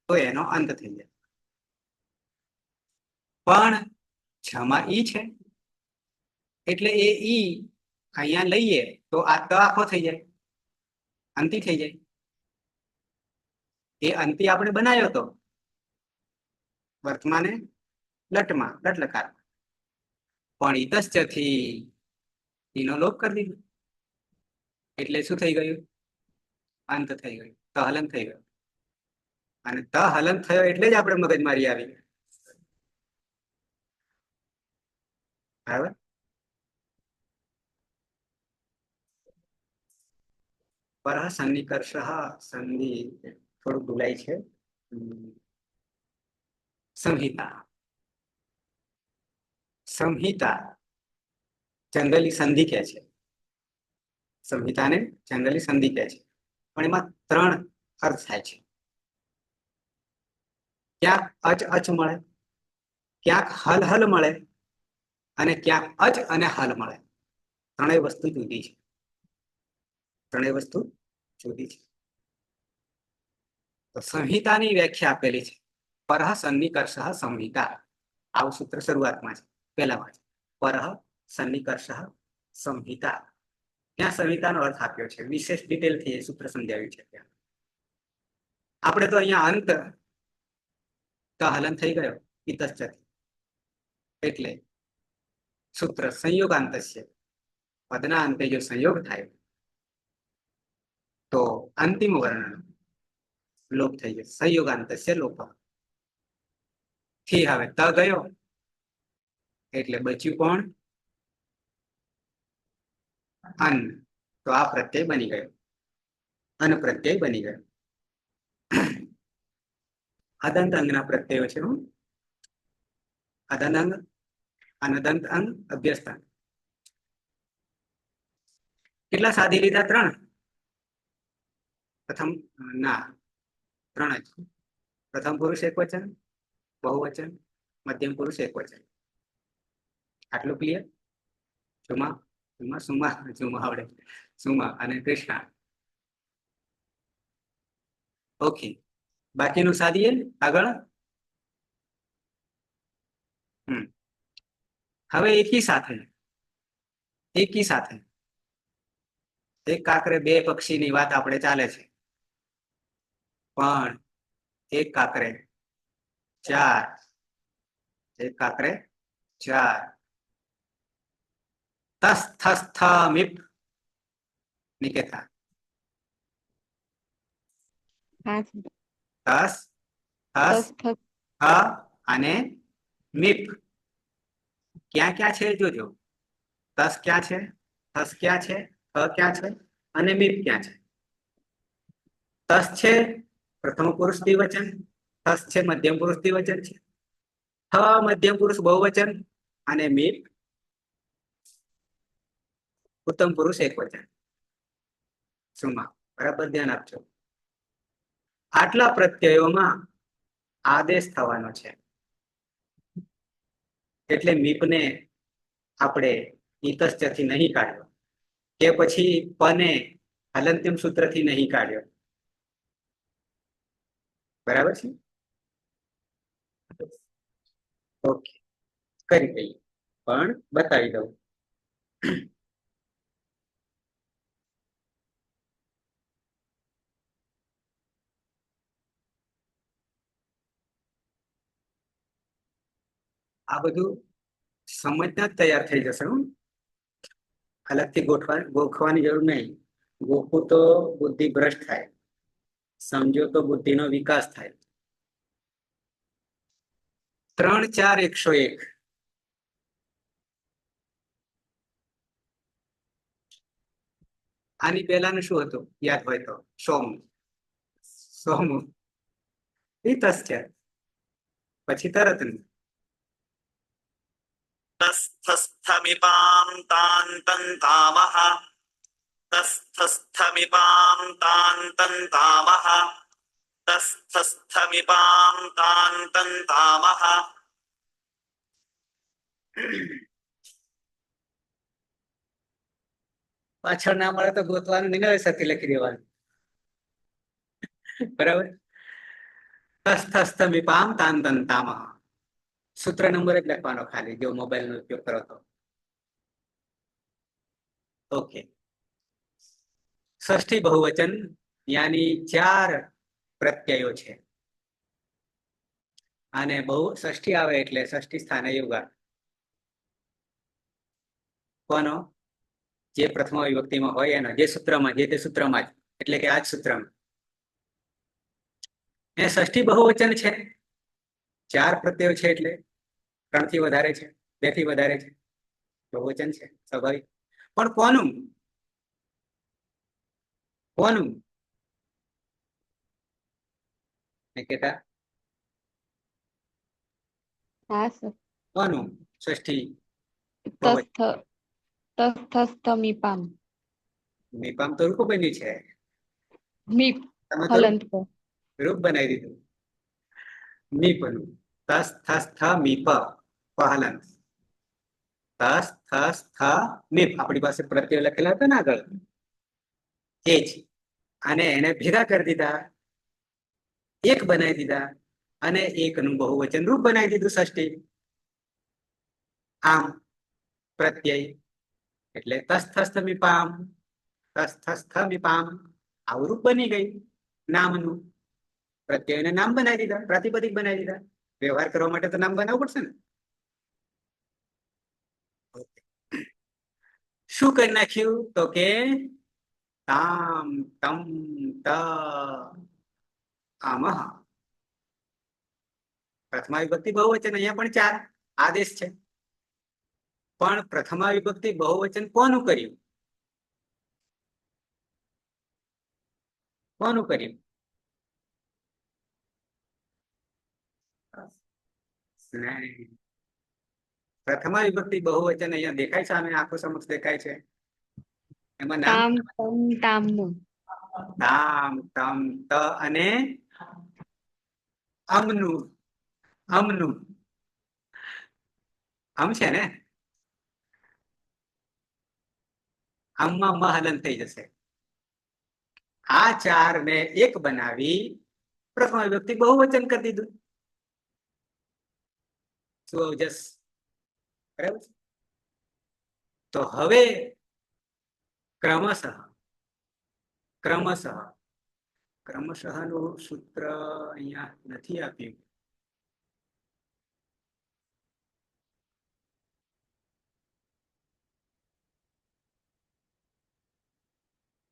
તો એનો અંત થઈ જાય. પણ જમાં ઈ છે એટલે એ ઈ અહીંયા લઈએ તો આ ત આખો થઈ જાય, અંતિ થઈ જાય. એ અંતિ આપણે બનાવ્યો હતો વર્તમાને લટમાં, લટ લકાર, પણ ઈતશ્ચ થી ઈનો લોપ કરી દીધો એટલે શું થઈ ગયું? અંત થઈ ગયું, ત હલન થઈ ગયું. અને ત હલન થયો એટલે જ આપણે મગજમારી આવી. બરાબર. પર સન્નિકર્ષ સંધિ થોડું ભૂલાય છે. સંહિતા, સંહિતા જનરલી સંધિ કહે છે, સંહિતાને જનરલી સંધિ કહે છે, પણ એમાં ત્રણ અર્થ થાય છે. ક્યાંક અચ અચ મળે, ક્યાંક હલ હલ મળે, અને ક્યાંક અચ અને હલ મળે. ત્રણેય વસ્તુ જુદી છે, ત્રણેય વસ્તુ જુદી છે. તો સંહિતાની વ્યાખ્યા આપેલી છે, પરહ સન્નિકર્ષ સંહિતા. આવું સૂત્ર શરૂઆતમાં છે, પહેલામાં છે, પરહ સન્નિકર્ષ સંહિતા. ત્યાં સંહિતાનો અર્થ આપ્યો છે, વિશેષ ડિટેલથી એ સૂત્ર સમજાવ્યું છે. ત્યાં આપણે તો અહીંયા અંત ત હલન થઈ ગયો ઇતશ્ચ, એટલે સૂત્ર સંયોગાંતસ્ય, પદના અંતે જો સંયોગ થાય તો અંતિમ વર્ણ લોપ થઈ ગયો, સંયોગાંતસ્ય લોપ. થી હવે ત ગયો એટલે બચ્યું કોણ? અન્ન. તો આ પ્રત્યય બની ગયો, અન્ન પ્રત્યય બની ગયો. અદંત અંગના પ્રત્યયો છે. અદંત અંગ, અનદંત અંગ, અભ્યસ્ત અંગ. કેટલા સાધી લીધા? ત્રણ. પ્રથમ ના, ત્રણ જ. પ્રથમ પુરુષ એક વચન, બહુવચન, મધ્યમ પુરુષ એક વચન. આટલું ક્લિયર? સુમા, સુમા, સુમા, સુમા આવડે, સુમા અને કૃષ્ણા. ઓકે, બાકીનું સાધીએ આગળ. હવે એકી સાથે એક કાંકરે બે પક્ષીની વાત આપણે ચાલે છે, પણ એક કાંકરે ચાર, એક કાંકરે ચાર. તસ થસ થ મિપ નિકેતા. તસ થસ થ અને મિપ ક્યાં ક્યાં છે જોજો. તસ ક્યાં છે, થસ ક્યાં છે, થ ક્યાં છે અને મિપ ક્યાં છે? તસ છે પ્રથમ પુરુષ દ્વિવચન, થસ છે મધ્યમ પુરુષ દ્વિવચન છે, થ મધ્યમ પુરુષ બહુવચન અને મિપ ઉત્તમ પુરુષ એક વચન. સુમા, બરાબર ધ્યાન આપજો. આટલા પ્રત્યયોમાં આદેશ થવાનો છે, એટલે મીપને આપણે ઇતશ્ચ થી નહીં કાઢ્યો, કે પછી પને હલંત્યમ સૂત્રથી નહીં કાઢ્યો. બરાબર છે? ઓકે, કરી દઈએ, પણ બતાવી દઉં. આ બધું સમજતા જ તૈયાર થઈ જશે. અલગથી ગોખવાની જરૂર નહીં. ગોખવું તો બુદ્ધિ ભ્રષ્ટ થાય, સમજો તો બુદ્ધિનો વિકાસ થાય. 3, 4, 101. આની પહેલાનું શું હતું યાદ હોય તો? સોમ, સોમ ઇતશ્ચ, પછી તરત તસ થસ થ तस्थस्थमिपां तान्तन्तामः तस्थस्थमिपां तान्तन्तामः तस्थस्थमिपां तान्तन्तामः પાછળ ના મળે તો ગોતવાનું નહીં, હવે સતી લખી દેવાનું. બરાબર. તસ્થસ્થમિપામ તાંતંતામઃ. સૂત્ર નંબર જ લખવાનો ખાલી, જો મોબાઈલ નો ઉપયોગ કરો તો. ઓકે. ષષ્ઠી બહુવચન યાની 4 પ્રત્યયો છે, અને બહુ ષષ્ઠી આવે એટલે ષષ્ઠી સ્થાને યુગા. કોનો? જે પ્રથમ વિભક્તિમાં હોય એનો, જે સૂત્રમાં, જે તે સૂત્રમાં જ, એટલે કે આ જ સૂત્રમાં. એ ષષ્ઠી બહુવચન છે, 4 પ્રત્યયો છે, એટલે 3 થી વધારે છે, 2 થી વધારે છે, બહુવચન છે સ્વાભાવિક. પણ કોનું? કોનું? કેતા હા સર. કોનું ષષ્ઠી બહુવચન? તસ્થસ્થમિપામ. મીપામ તો રૂપ બન્યું છે, મીપ તમે તો હલંત પર. રૂપ બનાવી દીધું. મીપનું તસ થસ થ મીપ પહલંત. તસ થસ થ મીપ આપણી પાસે પ્રત્યય લખેલા હતા ને આગળ, એ જ. અને એને ભેગા કરી દીધા, એક બનાવી દીધા, અને એકનું બહુવચન રૂપ બનાવી દીધું ષષ્ઠી. આમ પ્રત્યય એટલે તસ્થસ્થમિપામ, તસ્થસ્થમિપામ, આવું રૂપ બની ગઈ નામનું. પ્રત્યયને નામ બનાવી દીધા, પ્રાતિપદિક બનાવી દીધા. વ્યવહાર કરવા માટે તો નામ બનાવવું પડશે ને. શું કરી નાખ્યું? તો કે તામ તમ ત આમઃ. પ્રથમા વિભક્તિ બહુવચન, અહીંયા પણ 4 આદેશ છે, પણ પ્રથમા વિભક્તિ બહુવચન કોનું કર્યું? કોનું કર્યું? નહીં. પ્રથમા વિભક્તિ બહુવચન અહીંયા દેખાય છે, સામે આંખો સમક્ષ દેખાય છે. એમાં નામ તામ તમ તામનું. તામ તમ ત અને અમનું. અમનું અમ છે ને, આમમાં મ હલન થઈ જશે. આ 4 ને એક બનાવી પ્રથમ વિભક્તિ બહુવચન કરી દીધું. સુઅવજસ. બરાબર. તો હવે ક્રમશઃ નું સૂત્ર અહીંયા નથી આપ્યું.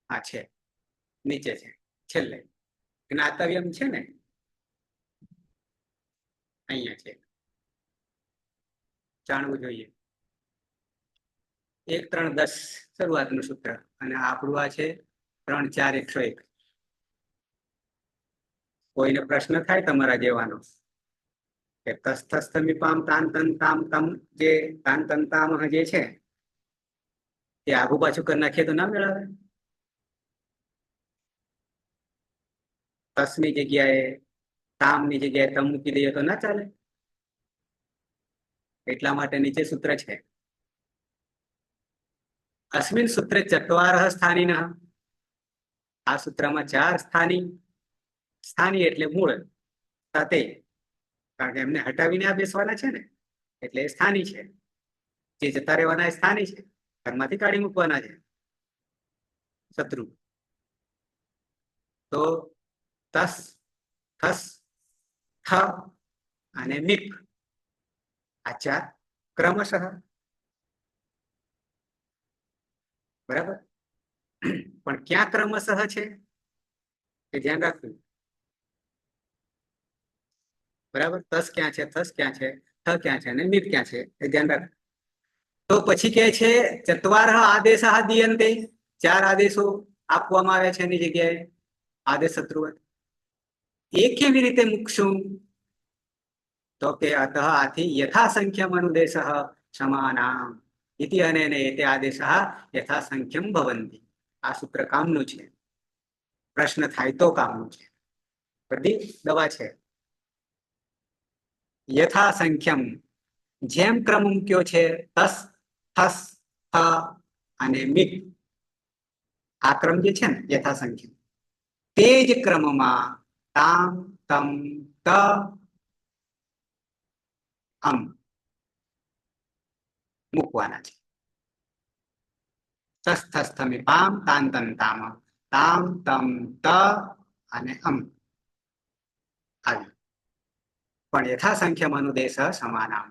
આ છે, નીચે છે, છેલ્લે. જ્ઞાતવ્યમ છે ને, અહીંયા છે, જાણવું જોઈએ. 1 3 10 શરૂઆતનું સૂત્ર, અને આપણું આ છે 3 4 101. કોઈને પ્રશ્ન થાય તમારા જેવાનો કે તસ્થસ્થમિપામ તાંતંતામ તમ, જે તાંતંતામઃ જે છે તે આગુ પાછું કરી નાખીએ તો ના મેળવે. તસની જગ્યાએ તામની જગ્યાએ તમ મૂકી દઈએ તો ના ચાલે. એટલા માટે નીચે સૂત્ર છે, અસ્મિન સૂત્રે 4 સ્થાનીનઃ. આ સૂત્રમાં 4 સ્થાની. સ્થાની એટલે મૂળ સાથે, કારણ કે એમને હટાવીને આ બેસવાના છે ને, એટલે એ સ્થાની છે. જે જતા રહેવાના એ સ્થાની છે, ઘરમાંથી કાઢી મૂકવાના છે શત્રુ. તો તસ થસ થ અને મિપ, આ 4 ક્રમશઃ. બરાબર. પણ ક્યાં ક્રમશઃ છે એ ધ્યાન રાખવું. બરાબર. તસ ક્યાં છે, થસ ક્યાં છે, થ ક્યાં છે, અને મિપ ક્યાં છે એ ધ્યાન રાખ. તો પછી કહે છે 4 આદેશા દીયન્તે. 4 આદેશો આપવામાં આવ્યા છે એની જગ્યાએ આદેશ શત્રુવત. એ કેવી રીતે મૂકશું? તો કે અતઃ આથી યથાસંખ્યમ અનુદેશઃ સમાનામ. ઇતિ અનેન એતે આદેશા યથાસંખ્યમ ભવંતિ. આ સૂત્ર કામનું છે. પ્રશ્ન થાય તો કામનું છે. બધી દવા છે. યથાસંખ્યમ, જેમ ક્રમ મૂક્યો છે તસ, થસ, થ અને મિત, આ ક્રમ જે છે ને યથાસંખ્યમ, તે જ ક્રમમાં તામ, તમ, ત, અમ મૂકવાના છે. તસ, થસ, થમી, પામ, તાન, તન, તામ, તામ, તમ, ત અને અમ આવ્યું. પણ યથાસંખ્યમ અનુદેશ સમાનામ,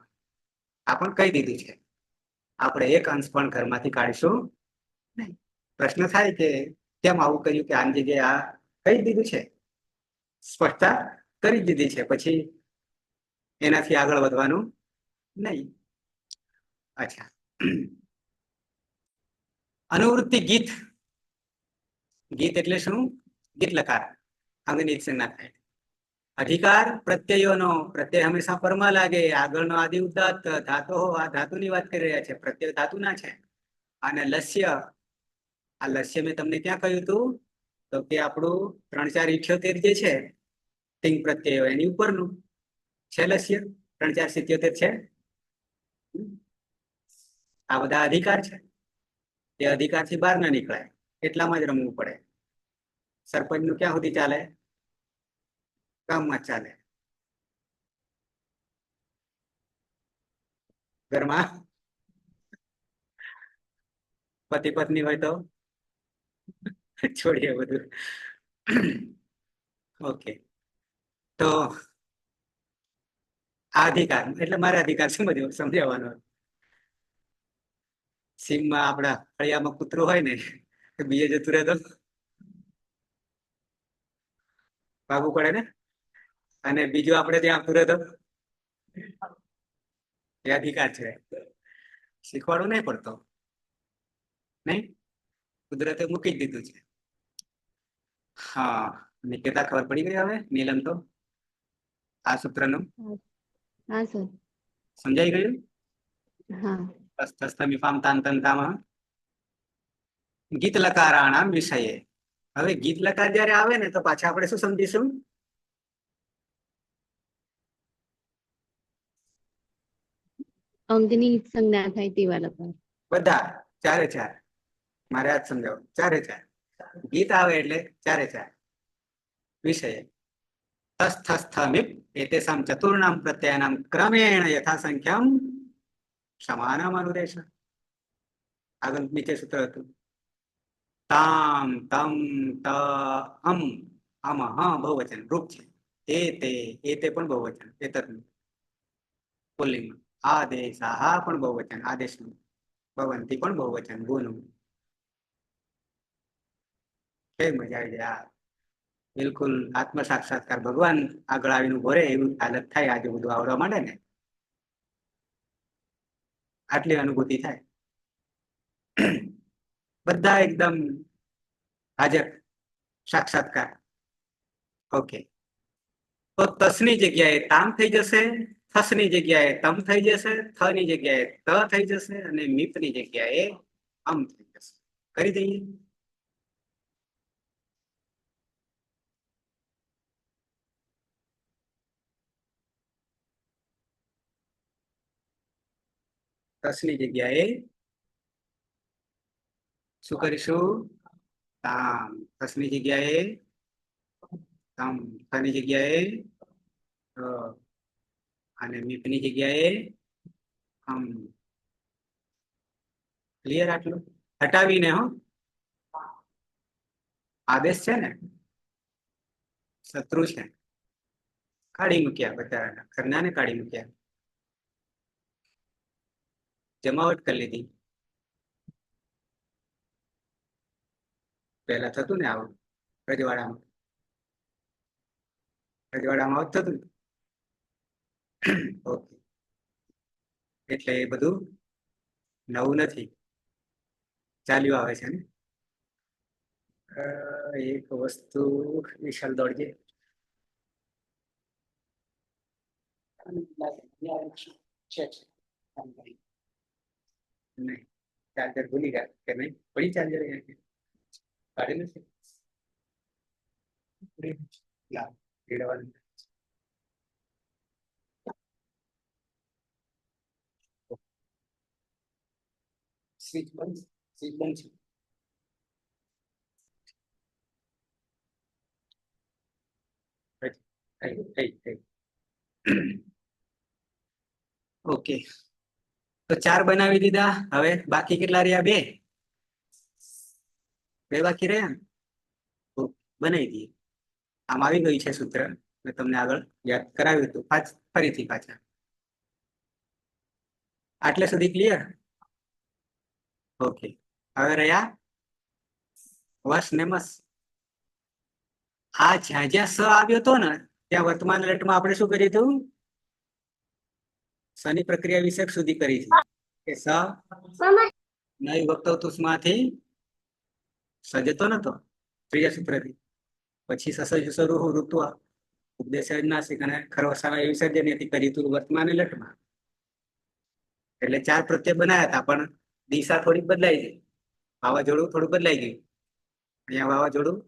આ પણ કહી દીધું છે. આપણે એક અંશ પણ ઘરમાંથી કાઢીશું નહીં. પ્રશ્ન થાય કે કેમ આવું કર્યું, કે આની જગ્યાએ આ કહી દીધું છે, સ્પષ્ટતા કરી દીધી છે, પછી એનાથી આગળ વધવાનું નહીં. અચ્છા, અનુવૃત્તિ ગીત. ગીત એટલે શું? ગીત લકાર, અંગની સંજ્ઞા થાય. અધિકાર પ્રત્યયોનો, પ્રત્યય હંમેશા પરમાં લાગે. આગળનો આદિ ઉદાત્ત ધાતુ, આ ધાતુની વાત કરી રહ્યા છે, પ્રત્યય ધાતુના છે. અને લસ્ય, આ લસ્ય મેં તમને ક્યાં કહ્યું હતું? તો કે આપણું 3, 4, 78 જે છે તિંગ પ્રત્યયો, એની ઉપરનું છે લસ્ય. 3, 4, 77 છે. આ બધા અધિકાર છે. એ અધિકારથી બહાર ના નીકળાય, એટલામાં જ રમવું પડે. સરપંચ નું ક્યાં સુધી ચાલે? કામમાં ચાલે. ઘરમાં પતિ પત્ની હોય તો છોડીએ બધું. ઓકે, તો આ અધિકાર એટલે મારે અધિકાર સમજાવવાનો. સીમમાં આપણા ફળિયામાં કૂતરો હોય ને, બીજે જતું રહે તો ભાગવું પડે ને. અને બીજું આપણે ત્યાં આવતું રહે તો એ અધિકાર છે. શીખવાડવું નહીં પડતો, નહીં, કુદરતે મૂકી જ દીધું છે. હા, નિકેતા ખબર પડી ગઈ હવે? નીલમ તો આ સૂત્રનું હા સર. સમજાઈ ગયું? હા. ગીત લકારાણામ વિષયે. હવે ગીત લકાર જયારે આવે ને તો પાછા આપણે શું સમજીશું? અંગની સંજ્ઞા થાય તેવા લકાર. બધા 4 4. મારે આજ સમજાવો, 4 4. ગીત આવે એટલે 4 4 વિષય. તસ્થસ્થમિપ એતેષાં ચતુર્ણામ પ્રત્યયાનામ ક્રમેણ યથાસંખ્યમ સમાનમ અનુદેશ. આગળ નીચે સૂત્ર હતું. તામ, તમ, ત, અમ, અમ બહુવચન રૂપ છે. તે પણ બહુવચન, એતરનું પુલ્લિંગ. આદેશાહ પણ બહુવચન, આદેશનું. ભવંતી પણ બહુવચન, ગુનું. કેવી મજા આવી જાય. બિલકુલ આત્મ સાક્ષાત્કાર, ભગવાન આગળ આવીને ઉભો રહે એવી હાલત થાય. આજે બધું આવડવા માંડે ને, આટલી અનુભૂતિ થાય. બધા એકદમ હાજર, સાક્ષાત્કાર. ઓકે, તો તસની જગ્યાએ તામ થઈ જશે, થસની જગ્યાએ તમ થઈ જશે, થની જગ્યાએ ત થઈ જશે, અને મિતની જગ્યાએ અમ થઈ જશે. કરી દઈએ. તસની જગ્યાએ શું કરીશું? તામ. તસની જગ્યાએ તમ, થની જગ્યાએ અને મિતની જગ્યાએ અમ. ક્લિયર? આટલું હટાવીને, હો, આદેશ છે ને, શત્રુ છે, કાઢી મૂક્યા. બધા ઘરનાને કાઢી મૂક્યા, જમાવટ કરી લીધી. પહેલા થતું ને આવું રજવાડામાં. રજવાડામાં આવું થતું. ઓકે, એટલે એ બધું નવું નથી, ચાલ્યું આવે છે ને. એક વસ્તુ વિશાલ દોડજે. નહીં, ચાર્જર ભૂલી ગયા કે નહીં? પડી ચાર્જર કાઢી નથી. લાવ, પીડવાનું. સ્વિચ બંધ, સ્વિચ બંધ છે. ઓકે, તો 4 બનાવી દીધા. હવે બાકી કેટલા રહ્યા? 2 બાકી રહ્યા ને? તો બનાવી દઈએ. આમ આવી ગયું છે સૂત્ર. મેં તમને આગળ યાદ કરાવ્યું હતું. ફરીથી પાછા આટલે સુધી ક્લિયર? ઓકે, હવે રહ્યા વસ ને મસ. આ જ્યાં જ્યાં સ આવ્યો હતો ને ત્યાં વર્તમાન અલર્ટમાં આપણે શું કર્યું હતું? સની પ્રક્રિયા વિષયક સુધી કરી છે કે સ નવી વક્તવતુષમાંથી સજતો નતો ત્રીજા સૂત્રથી. પછી સસજસરુ ઋતુ ઉપદેશનાસિક અને ખરવસાના વિસર્જનથી કરી હતું વર્તમાન અલર્ટમાં. એટલે 4 પ્રત્યય બનાવ્યા હતા, પણ દિશા થોડીક બદલાઈ ગઈ. વાવાઝોડું થોડું બદલાઈ ગયું. અહીંયા વાવાઝોડું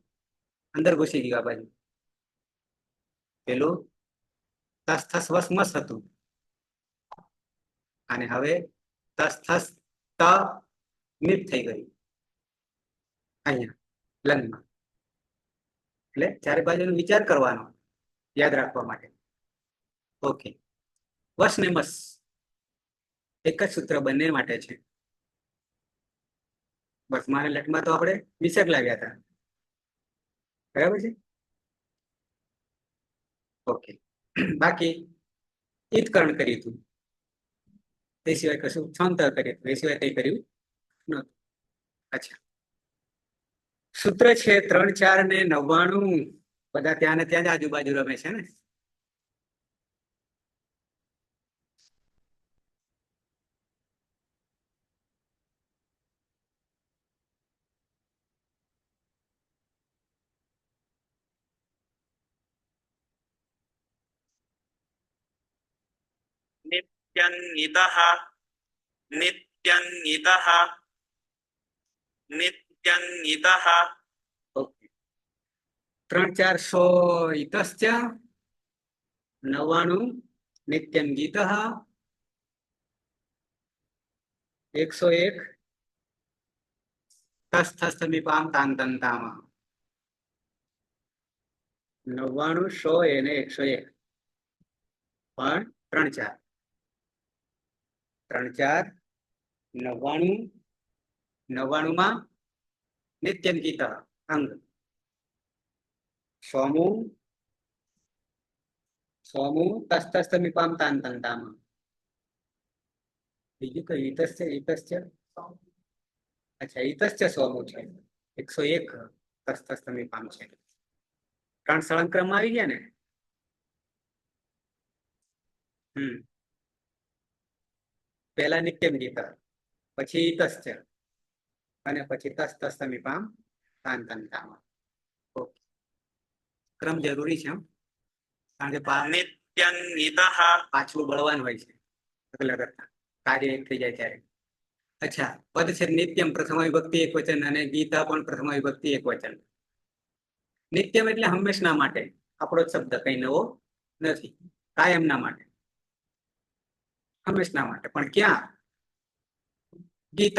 અંદર ઘૂસી ગયું. આ બાજુ પેલું તસ થસ વસ મસ હતું, અને હવે તસ થસ ત મિત થઈ ગયું અહીંયા લંગમાં. એટલે ચારે બાજુનો વિચાર કરવાનો યાદ રાખવા માટે. ઓકે, વસ ને મસ એક જ સૂત્ર બંને માટે છે. વર્તમાન અલર્ટમાં તો આપણે વિષયક લાવ્યા હતા, બરાબર છે? ઓકે, બાકી ઈતકરણ કર્યું હતું, તે સિવાય કશું છાંતર કર્યું હતું, એ સિવાય કઈ કર્યું નહોતું. અચ્છા, સૂત્ર છે 3, 4 ને 99. બધા ત્યાં ને ત્યાં જ આજુબાજુ રમે છે ને? नित्यन्नितः नित्यन्नितः नित्यन्नितः ઓકે, 3, 4 100 ઇતશ્ચ 99 નિત્યમ ગીતઃ 101 તસ્થસ્થ સમીપામ તાંતંતામ. 99 100 અને 101 પણ 3, 4 3, 4 99 99 માં નિત્યમ ગીત અંગ. 100 તસ્થસ્થ સમીપામ તાંતંતામ. બીજું કઈ ઇતશ્ચ ઇતશ્ચ? અચ્છા, ઇતશ્ચ 100 છે. 101 તસ્થસ્થ સમીપામ છે. 3 સળંક્રમ આવી ગયા ને? પહેલા નિત્યમ ગીત, પછી ઇતશ્ચ, અને પછી તસ્તસ્થ સમીપામ તાંતંતામ. ઓકે, ક્રમ જરૂરી છે, કારણ કે नित्यन्नितः પાછું બળવાન હોય છે અગલા કરતા, કાર્ય એક થઈ જાય ત્યારે. અચ્છા, પદ છે નિત્યમ પ્રથમ વિભક્તિ એક વચન, અને ગીતા પણ પ્રથમ વિભક્તિ એક વચન. નિત્યમ એટલે હંમેશના માટે. આપણો જ શબ્દ, કઈ નવો નથી. કાયમના માટે, હંમેશના માટે. પણ ક્યાં? ગીત.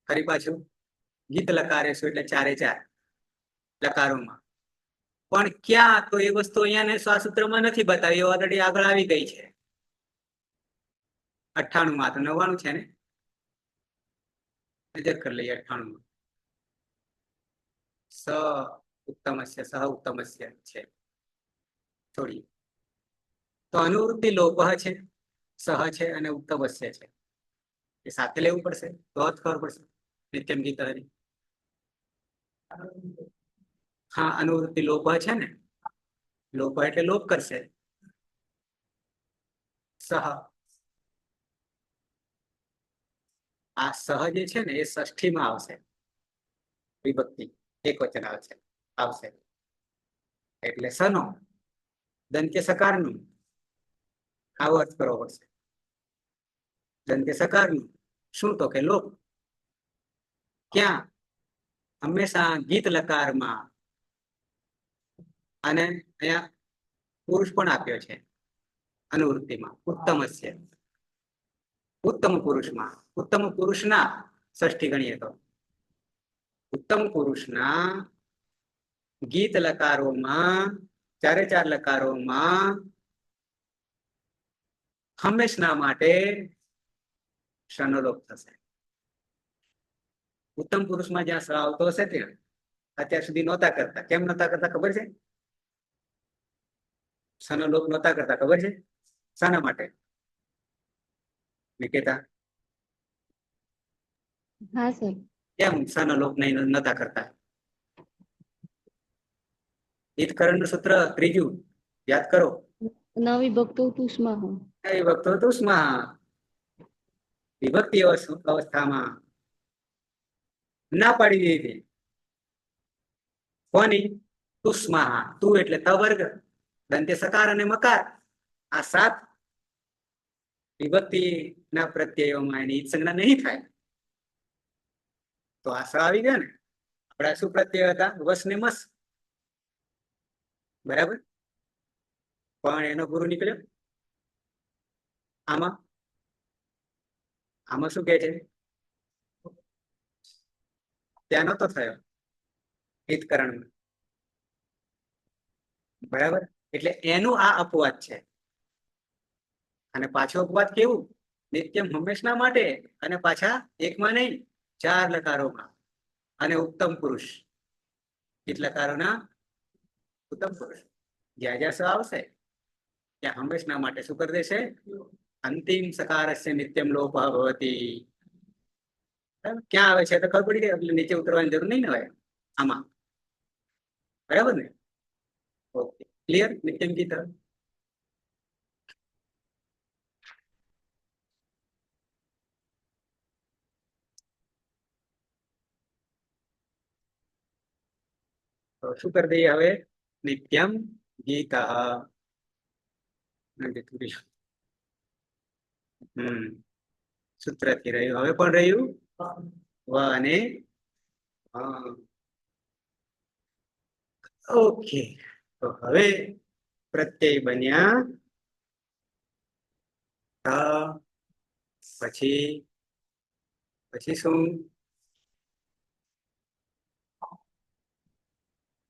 ફરી પાછું ગીત લકારેશું એટલે 4 4 લકારોમાં. પણ ક્યાં? તો એ વસ્તુ અહીંયા સ્વાસૂત્રમાં નથી બતાવી, ઓલરેડી આગળ આવી ગઈ છે. 98 માં તો 99 છે ને? નજર કરી લઈએ 98 સ ઉત્તમસ્ય સહ ઉત્તમસ્ય છે. છોડીએ તો અનુવૃત્તિ લોપ છે, સહ છે અને ઉત્તમસ્ય છે. એ સાથે લેવું પડશે તો જ ખબર પડશે. નિત્યમ ગીત હરી. હા, અનુવૃત્તિ લોપ છે ને? લોપ એટલે લોપ કરશે. સહ, આ સહ જે છે ને એ ષષ્ઠીમાં આવશે. વિભક્તિ એક વચન આવશે. એટલે સનો દંત્ય સકારનું આવો અર્થ કરવો પડશે. દંત્ય સકારનું શું તો કે લોપ. ક્યાં? હંમેશા ગીત લકારમાં. અને અહીંયા પુરુષ પણ આપ્યો છે અનુવૃત્તિમાં. ઉત્તમસ્ય, ઉત્તમ પુરુષમાં. ઉત્તમ પુરુષના ષષ્ઠી ગણીએ તો ઉત્તમ પુરુષના ગીત લકારોમાં, ચારે ચાર લકારોમાં હંમેશના માટે શનોલોપ થશે. ઉત્તમ પુરુષમાં જ્યાં સ આવતો હશે ત્યાં અત્યાર સુધી નહોતા કરતા. કેમ નહોતા કરતા ખબર છે? શનોલોપ નહોતા કરતા, ખબર છે? શાના માટે? નિકેતા, હા સર. કેમ શનોલોપ નહીં નહોતા કરતા? ઈતકરણનું સૂત્ર ત્રીજું યાદ કરો. ન વિભક્તો તુષ્મઃ. એ વખતો તુષ્મા, વિભક્તિ અવસ્થામાં ના પાડી દીધી. કોની? તુષ્મા. તું એટલે ત વર્ગ, દંત્ય સકાર અને મકાર, આ 7 વિભક્તિ ના પ્રત્યયોમાં એની સંજ્ઞા નહીં થાય. તો આ સ આવી ગયા ને. આપણા શું પ્રત્યય હતા? વસ ને મસ. બરાબર. પણ એનો ગુરુ નીકળ્યો. આમાં આમાં શું કે છે? ત્યાં નતો થયો હિતકરણમાં. બરાબર. એટલે એનું આ અપવાદ છે. અને પાછો અપવાદ કેવું? નિત્યમ હંમેશના માટે, અને પાછા એકમાં નહીં 4 લકારોમાં. અને ઉત્તમ પુરુષ, કેટલા લકારોના? ઉત્તમ પુરુષ. જ્યાં જ્યાં સ આવશે ત્યાં હંમેશના માટે શું કરી દેશે? અંતિમ સકારસ્ય નિત્યમ લોપઃ ભવતી. ક્યાં આવે છે તો ખબર પડી ગઈ. એટલે નીચે ઉતરવાની જરૂર નહીં ને હોય આમાં. બરાબર ને? Okay, clear? નિત્યમ કી તરફ. તો શું કરી દઈએ હવે? નિત્યમ ગીત. સૂત્રથી રહ્યું. હવે પણ રહ્યું વ અને ઓકે. તો હવે પ્રત્યય બન્યા પછી શું?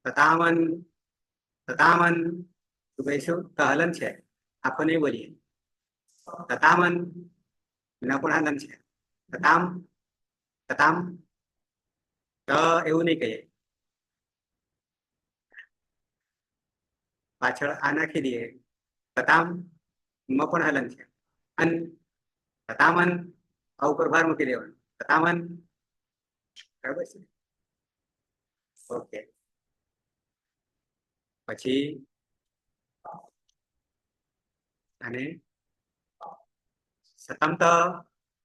તતામન. તતામન તો ભાઈ શું? હલન છે. આપણને બોલીએ તતામન, એના પણ હલન છે. તતામ, તતામ. એવું નહીં કહીએ. પાછળ આ નાખી દઈએ. તતામ માં પણ હલન છે. અન, તતામન આ ઉપર ભાર મૂકી દેવાનો. તતામન. બરાબર છે? ઓકે. પછી અને સતમત,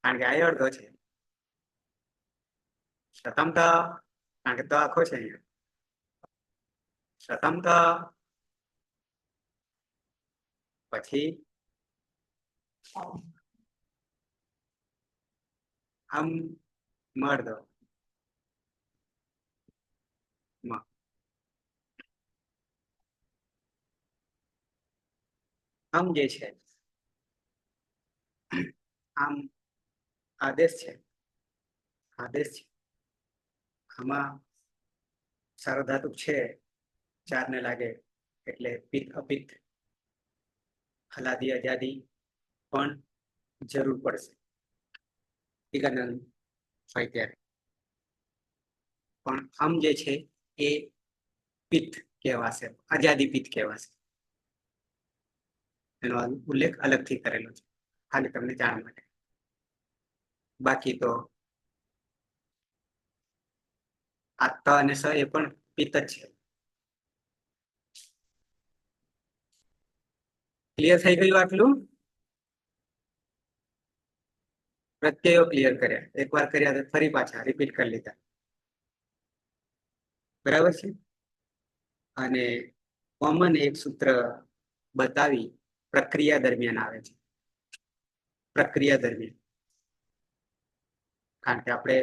કારણ કે આ અડધો છે. સતમત કારણ કે તો આખો છે અહીંયા. સતમત પછી આમ મર્દ આમ જે છે આમ આદેશ છે. આદેશ છે. આમાં સાર્વધાતુક છે 4 ને લાગે એટલે પિત્ત અપિત્ત હલાદી અજાદી પણ જરૂર પડશે. એકાનંદ ત્યારે પણ આમ જે છે એ પિત્ત કહેવાશે, આજાદી પિત્ત કહેવાશે. એનો ઉલ્લેખ અલગથી કરેલો છે, ખાલી તમને જાણ માટે. બાકી તો આ ત અને સ એ પણ પિત્ત જ છે. ક્લિયર થઈ ગયું આટલું? પ્રત્યયો ક્લિયર કર્યા. એકવાર કર્યા તો ફરી પાછા રિપીટ કરી લીધા. બરાબર છે? અને કોમન એક સૂત્ર બતાવી પ્રક્રિયા દરમિયાન આવે છે. પ્રક્રિયા દરમિયાન કારણ કે આપણે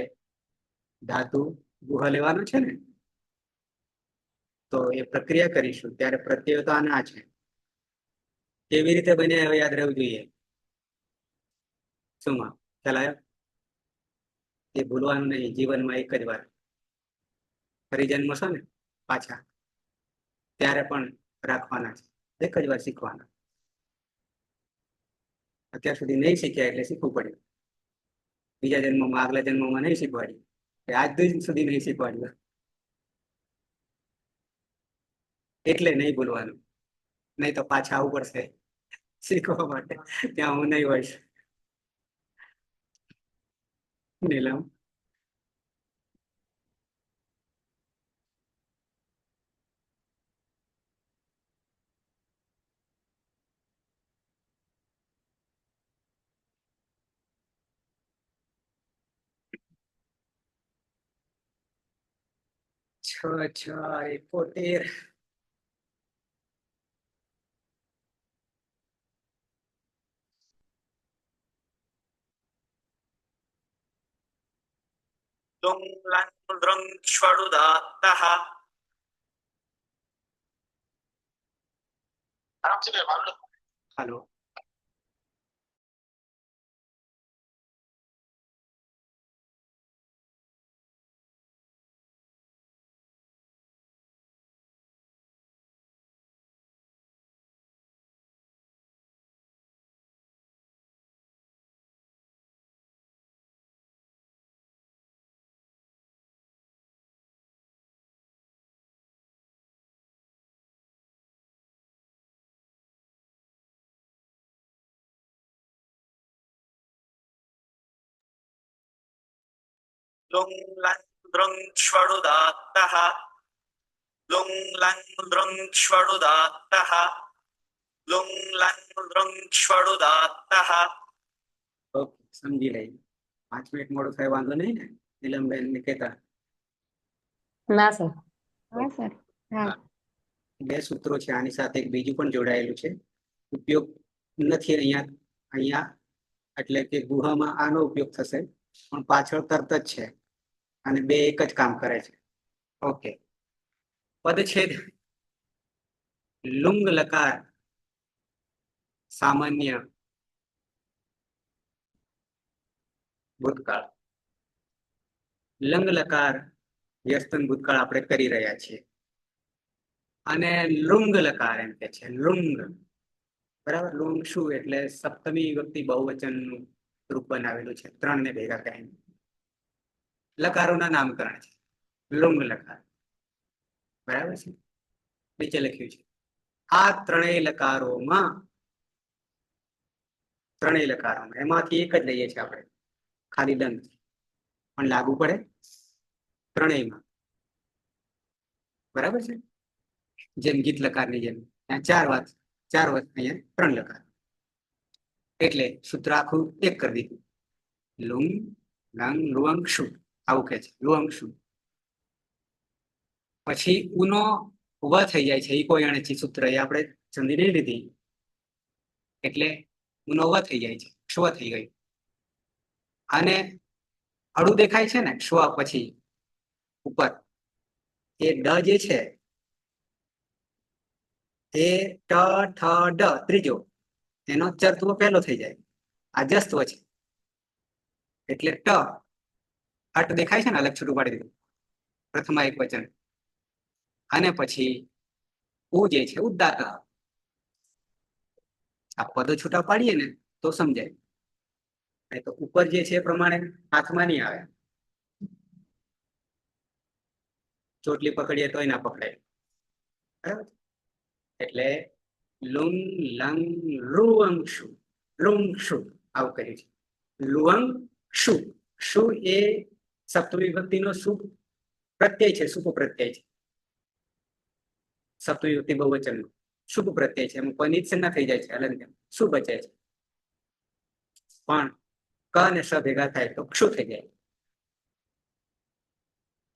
ધાતુ ગુહ લેવાનું છે ને, તો એ પ્રક્રિયા કરીશું ત્યારે પ્રત્યયો તો આના છે. કેવી રીતે બને હવે યાદ રહેવું જોઈએ. શું માં ખ્યાલ આવ્યો? એ ભૂલવાનું નહીં, જીવનમાં એક જ વાર ફરી જન્મશો ને પાછા, ત્યારે પણ રાખવાના છે, એક જ વાર શીખવાના. અત્યાર સુધી નહીં શીખ્યા એટલે શીખવું પડ્યું. બીજા જન્મમાં આગલા જન્મમાં નહીં શીખવાડ્યું, આજ સુધી નહીં શીખવાડ્યું, એટલે નહીં ભૂલવાનું. નહીં તો પાછા આવવું પડશે શીખવા માટે, ત્યાં હું નહીં હોઈશ. નીલમ છ 71. Lung lung દ્રંગ ષ્વડુદાત્તઃ. હાલો. Lung lung દ્રંગ ષ્વડુદાત્તઃ. Lung lung દ્રંગ ષ્વડુદાત્તઃ. Lung lung દ્રંગ ષ્વડુદાત્તઃ. Okay, સમજી લઈ. 5 મિનિટ મોડું થાય વાંધો નહીં ને નીલમબેન ને કહેતા? ના સર. હા સર. હા. 2 સૂત્રો છે, આની સાથે એક બીજું પણ જોડાયેલું છે. ઉપયોગ નથી અહીંયા એટલે કે ગુહામાં આનો ઉપયોગ થશે, પણ પાછળ તરત જ છે અને 2 એક જ કામ કરે છે. ઓકે, પદછેદ લુંગ લકાર સામાન્ય ભૂતકાળ, લંગ લકાર વ્યસ્તન ભૂતકાળ આપણે કરી રહ્યા છીએ, અને લુંગ લકાર એમ કે છે. લુંગ, બરાબર. લુંગ શું એટલે સપ્તમી વિભક્તિ બહુવચનનું રૂપ બનાવેલું છે, 3 ને ભેગા કરીને લકારોના નામકરણ છે. લુંગ લકાર, બરાબર છે. નીચે લખ્યું છે આ ત્રણેય લકારોમાં એમાંથી એક જ લઈએ છીએ આપણે, ખાલી દંત, પણ લાગુ પડે ત્રણેયમાં, બરાબર છે. જેમ ગીત લકારની જેમ ત્યાં 4 વાત અહીંયા 3 લકાર, એટલે સૂત્ર આખું એક કરી દીધું. લુંગ લંગ લુઅંગ શુ, આવું કે છે. લુઅંગ શુ પછી ઉનો વ થઈ જાય છે, એ કોઈ અણચી સૂત્ર એ આપણે સંધિ નહીં લીધી એટલે ઉનો વ થઈ જાય છે, શ્વ થઈ ગયું. અને અડું દેખાય છે ને શ્વ પછી ઉપર, એ ડ જે છે એ ટ ઠ ડ ત્રીજો, એનો ચરત્વ પહેલો થઈ જાય. આ જસ્ત્વ છે એટલે ટ અટ દેખાય છે ને, અલગ છૂટું પાડી દીધું પ્રથમા એક વચન. અને પછી ઉ જે છે ઉદ્દાત. આ પદો છૂટા પાડીએ ને તો સમજાય, નહીં તો ઉપર જે છે એ પ્રમાણે હાથમાં નહીં આવે. ચોટલી પકડીએ તોય ના પકડાય, બરાબર. એટલે લુંગ લંગ લુઅંગ શુ, લુંગ શુ આવું કર્યું છે. લુઅંગ શુ, શુ એ સપ્તમી વિભક્તિનો સુપ પ્રત્યય છે, સુપ પ્રત્યય છે. સપ્તમી વિભક્તિ બહુવચનનો શુભ પ્રત્યય છે, એમાં પનિત ના થઈ જાય છે, અલગ શું બચે છે. પણ ક અને સ ભેગા થાય તો ક્ષુ થઈ જાય.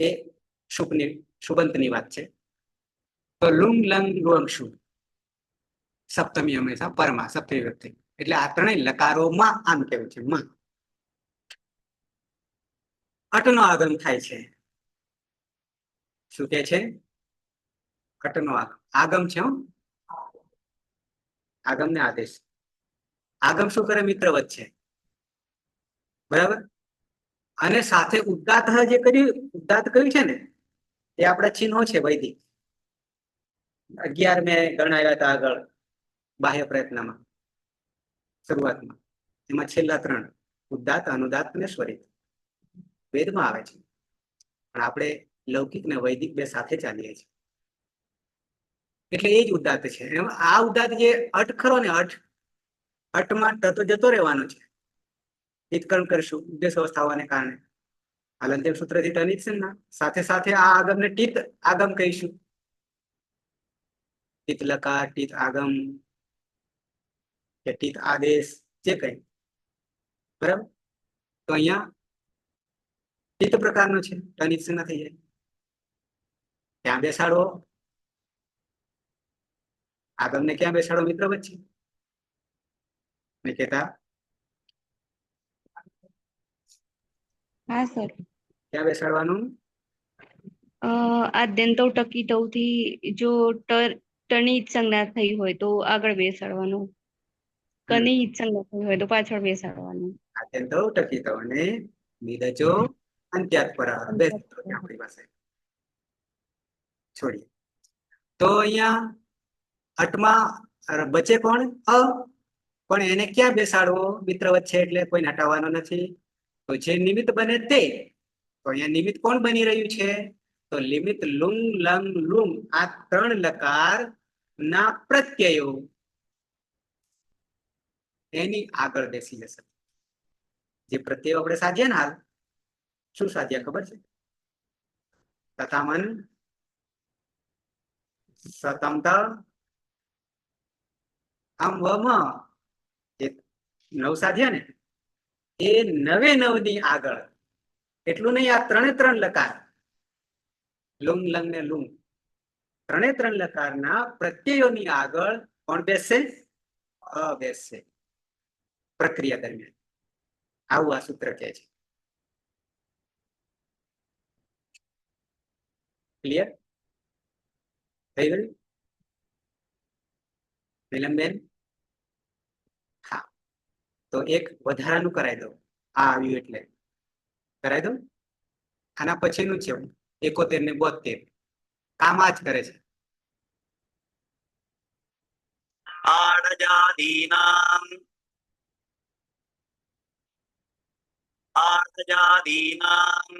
એ શુભંતની વાત છે. તો લુંગ લંગ લુઅંગ શુ સપ્તમી હંમેશા પરમાં, સપ્તમી વિભક્તિ. એટલે આ ત્રણેય લકારોમાં આમ કેવું છે, માં. અટનો આગમ થાય છે. શું કે છે? અટનો આગમ. આગમ છે હો. આગમ ને આદેશ. આગમ શું કરે? મિત્ર વચ્ચે. બરાબર. અને સાથે ઉદાત્ત જે કર્યું, ઉદાત્ત કર્યું છે ને, એ આપણા ચિહ્નો છે વૈદિક. 11 મેં ગણાવ્યા હતા આગળ બાહ્ય પ્રયત્નમાં શરૂઆતમાં. એમાં છેલ્લા 3 ઉદાત્ત, અનુદાત્ત અને સ્વરિત વેદમાં આવે છે. પણ આપણે લૌકિક ને વૈદિક બે સાથે ચાલીએ છીએ, એટલે એ જ ઉદાત્ત છે. આ ઉદાત્ત જે અટ ખરો ને, અટમાં ટ તો જતો રહેવાનો છે. હિતકર્મ કરશું ઉદ્દેશ અવસ્થા હોવાને કારણે હલનદેવ સૂત્રથી ટનિત છે ને, સાથે સાથે આ આગમને ટીત આગમ કહીશું. ટીત લકાર, ટીત આગમ કે ટીત આદેશ જે કઈ. બરાબર. તો અહીંયા ટીત પ્રકારનો છે, ટનિત ના થઈ જાય. ત્યાં બેસાડો આગમને, ક્યાં બેસાડો મિત્ર વચ્ચે? નિકેતા હા સર. ક્યાં બેસાડવાનું? આદ્યંતો ટકીટવથી જો ટની સંજ્ઞા થઈ હોય તો આગળ બેસાડવાનું, કની સંજ્ઞા થઈ હોય તો પાછળ બેસાડવાનું. આદ્યંતો ટકીતો અને નિદજો અંત્યાત પર બે સૂત્રો છે આપણી પાસે. છોડીએ તો અહીંયા અટમાં બચે કોણ? અ. પણ એને ક્યાં બેસાડવો મિત્ર વચ્ચે? એટલે કોઈ હટાવવાનો નથી. તો જે નિમિત્ત બને તે. તો અહીંયા નિમિત્ત કોણ બની રહ્યું છે? તો લિમિત લુંગ, લંગ, લુંગ આ 3 લકાર ના પ્રત્યયો એની આગળ બેસી જશે. જે પ્રત્યયો આપણે સાધ્યા ને, હાલ શું સાધ્યા ખબર છે? તથામન, સતમત, આમ વમ, એ 9 સાધ્યા ને, એ 9 ની આગળ એટલું નહીં, આ 3 લકાર લુંગ, લંગ ને લુંગ 3 લકારના પ્રત્યયોની આગળ કોણ બેસશે? અ બેસશે પ્રક્રિયા દરમિયાન. આવું આ સૂત્ર કહે છે. ક્લિયર થઈ ગયું નીલમબેન? હા, તો એક વધારાનું કરાવી દઉં. આ આવ્યું એટલે કરાવી દઉં. આના પછીનું છે 71 ને 72. કામ આ જ કરે છે. આડજાદીનામ આડજાદીનામ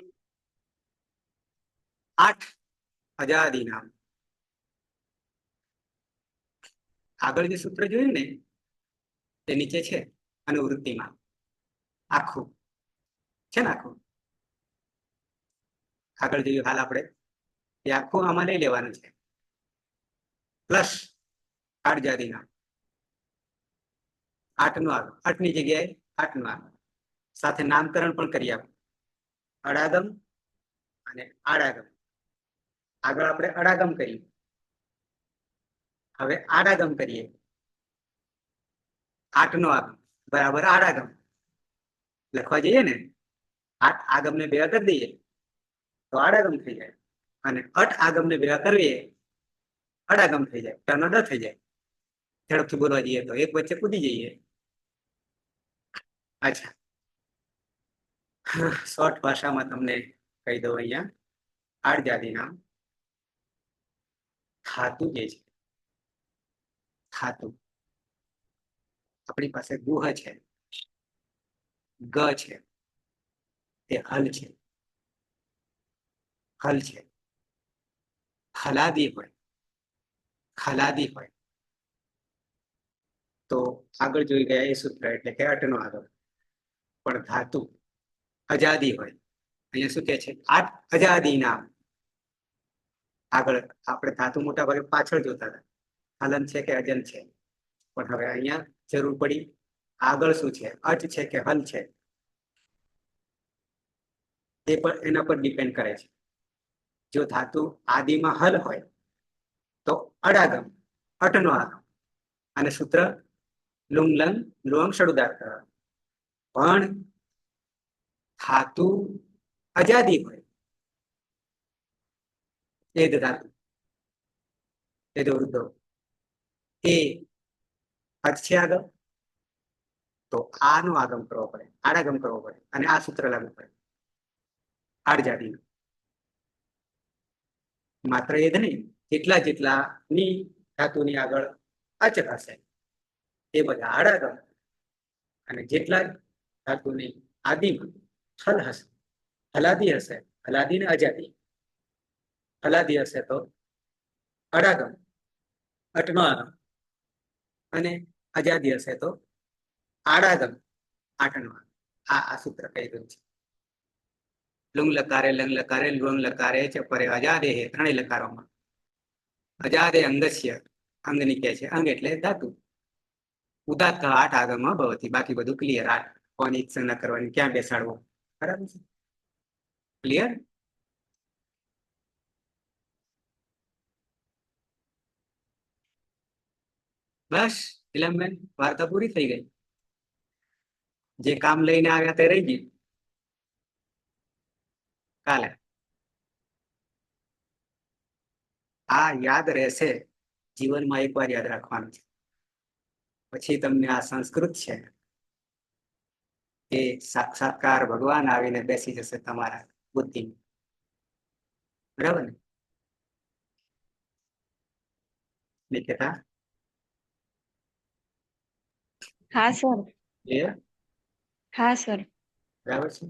8 અજાદી નામ. આગળ જે સૂત્ર જોયું ને, તે નીચે છે અનુવૃત્તિમાં. આખું છે ને, આખું આગળ જોયું હાલ આપણે, એ આખું આમાં લઈ લેવાનું છે. પ્લસ આડજાદી નામ 8 નું આગળ, 8 ની જગ્યાએ 8 નું આગળ, સાથે નામકરણ પણ કરી આપો. અડાગમ અને આડાગમ. આગળ આપણે અડાગમ કરીએ, હવે આડાગમ કરીએ. 8 નો આગમ બરાબર આડાગમ લખવા જઈએ ને, 8 આગમ ને ભેગા કરી દઈએ તો આડાગમ થઈ જાય, અને 8 આગમ ને ભેગા કરીએ અડાગમ થઈ જાય, ટનો ડ થઈ જાય. ઝડપથી બોલવા જઈએ તો એક વચ્ચે કૂદી જઈએ. અચ્છા, શોર્ટ ભાષામાં તમને કહી દઉં. અહીંયા આડજાદી નામ ધાતુ જે છે, ધાતુ આપણી પાસે ગુહ છે, ગ છે, તે હલ છે. હલ છે, હલાદી હોય, ખલાદી હોય તો આગળ જોઈ ગયા એ સૂત્ર એટલે કે 8 નો આગળ. પણ ધાતુ અજાદી હોય, અહીંયા શું કે છે? 8 અજાદી નામ. આગળ આપણે ધાતુ મોટા ભાગે પાછળ જોતા હતા, હલન છે કે અજન છે. પણ હવે અહીંયા જરૂર પડી આગળ શું છે, અટ છે કે હલ છે, એ પણ એના પર ડિપેન્ડ કરે છે. જો ધાતુ આદિમાં હલ હોય તો અડાગમ, અટનો આગમ, અને સૂત્ર લુંગ, લંગ, લુઅંગ, ષડુદાત્ત. પણ ધાતુ અજાદી હોય એદ ધાતુ એદ વૃદ્ધો એ અચ છે આગળ, તો આનો આગમ કરવો પડે, આડાગમ કરવો પડે અને આ સૂત્ર લાગુ પડે આડજાદી. માત્ર એ જ નહીં, જેટલા જેટલા ની ધાતુની આગળ અચ હશે એ બધા આડાગમ, અને જેટલા ધાતુની આદિમાં હલ હશે, હલાદી હશે, હલાદી ને અજાદી, હલાદી હશે તો અડાગમ અટનો આગમ, અને અજાદી હશે તો આડાગમ આઠનો આગમ. આ સૂત્ર કહી રહ્યું છે. લુંગ લકારે લંગ લકારે લુંગ લકારે ચ પરે અજાદે હે, ત્રણેય લકારોમાં અજાદે અંગસ્ય, અંગની કહે છે, અંગ એટલે ધાતુ. ઉદાત્ત આઠ આગમમાં ભવતી, બાકી બધું ક્લિયર. આઠ કોની ઈચ્છા ન કરવાની, ક્યાં બેસાડવો, બરાબર છે, ક્લિયર. બસ નીલમબેન, વાર્તા પૂરી થઈ ગઈ. જે કામ લઈને આવ્યા તે રહી ગયું. કાલે આ યાદ રહેશે, જીવનમાં એકવાર યાદ રાખવાનું છે. પછી તમને આ સંસ્કૃત છે એ સાક્ષાત્કાર ભગવાન આવીને બેસી જશે તમારા બુદ્ધિમાં. બરાબર ને? નિકેતા, હા સર. ક્લિયર? હા સર. બરાબર છે.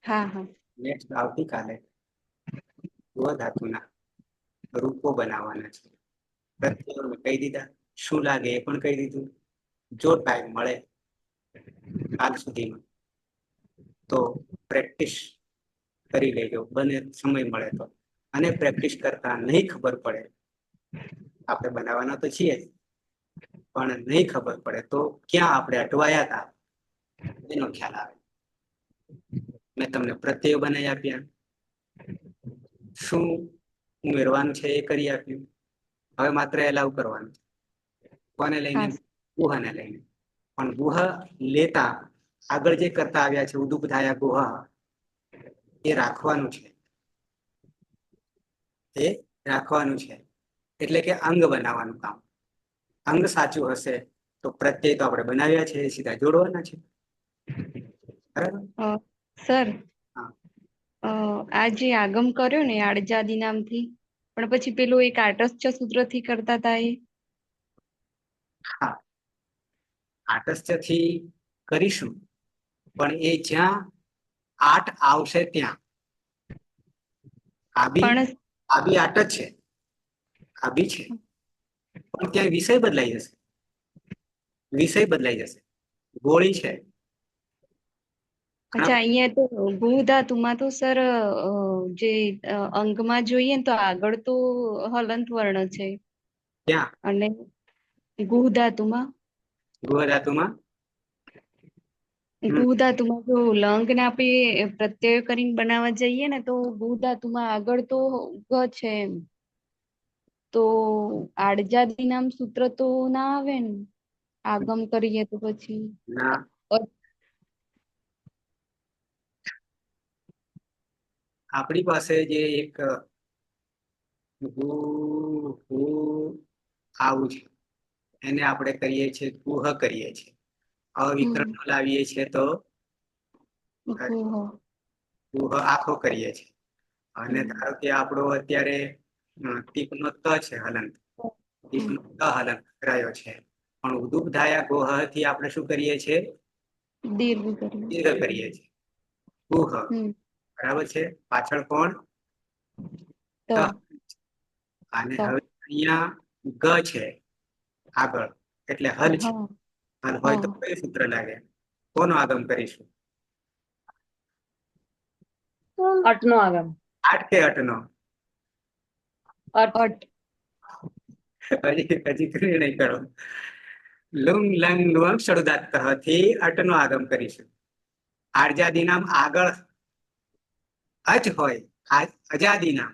હા હા. નેક્સ્ટ આવતીકાલે ધાતુના રૂપો બનાવવાના છે. પ્રત્યયો કહી દીધા, શું લાગે એ પણ કહી દીધું. જો ટાઈમ મળે કાલ સુધીમાં તો પ્રેક્ટિસ કરી લેજો, બને સમય મળે તો. અને પ્રેક્ટિસ કરતા નહીં ખબર પડે, આપણે બનાવવાના તો છીએ જ, પણ નહીં ખબર પડે તો ક્યાં આપણે અટવાયા હતા એનો ખ્યાલ આવે. મેં તમને પ્રત્યયો બનાવી આપ્યા, શું ઉમેરવાનું છે એ કરી આપ્યું. હવે માત્ર એલાવ કરવાનું છે. કોને લઈને? ગુહાને લઈને. પણ ગુહ લેતા આગળ જે કરતા આવ્યા છે ઉદુપધાયા ગુહ, એ રાખવાનું છે. એ રાખવાનું છે એટલે કે અંગ બનાવવાનું કામ. અંગ સાચું હશે તો પ્રત્યય તો આપણે બનાવ્યા છે એ સીધા જોડવાના છે. બરાબર? સર, હા. આ જે આગમ કર્યો ને આડજાદી નામથી, પણ પછી પેલું એક આટસ્થ સૂત્રથી કરતા હતા એ? હા, આટસ્થ્ય થી કરીશું, પણ એ જ્યાં આઠ આવશે ત્યાં આબી આટ જ છે, આબી છે, પણ ત્યાં વિષય બદલાઈ જશે. વિષય બદલાઈ જશે. ગોળી છે. અચ્છા, અહીંયા તો ગુહ ધાતુમાં તો સર જે અંગમાં જોઈએ ને તો આગળ તો હલંત વર્ણ છે, ત્યાં અને ગુહ ધાતુમાં ગુહ ધાતુમાં ગુહ ધાતુમાં જો લંગ ને આપણે પ્રત્યય કરીને બનાવવા જઈએ ને તો ગુહ ધાતુમાં આગળ તો ગ છે એમ, તો આડજાદી નામ સૂત્ર તો ના આવે ને આગમ કરીએ તો પછી? ના, આપણી પાસે જે એક આવું છે એને આપણે કરીએ છીએ ગુહ કરીએ છીએ. અવિકરણ લાવીએ છીએ તો ગુહ આખો કરીએ છીએ. અને ધારો કે આપણો અત્યારે ટીપનો ત છે હલંત, ટીપનો ત હલંત રહ્યો છે, પણ ઉદુપધાયા ગોહ થી આપણે શું કરીએ છીએ? દીર્ઘ દીર્ઘ કરીએ છીએ. ગુહ, બરાબર છે. પાછળ કોણ? ત. અને હવે અહીંયા ગ છે આગળ, એટલે હલ છે. હલ હોય તો કયું સૂત્ર લાગે? કોનો આગમ કરીશું? અટનો આગમ. આઠ કે અટનો? અટ. હજી નિર્ણય કરો. લુંગ લંગ લુંગ શરૂદાત થી અટનો આગમ કરીશું. આડજાદી નામ આગળ અચ હોય, અજાદી નામ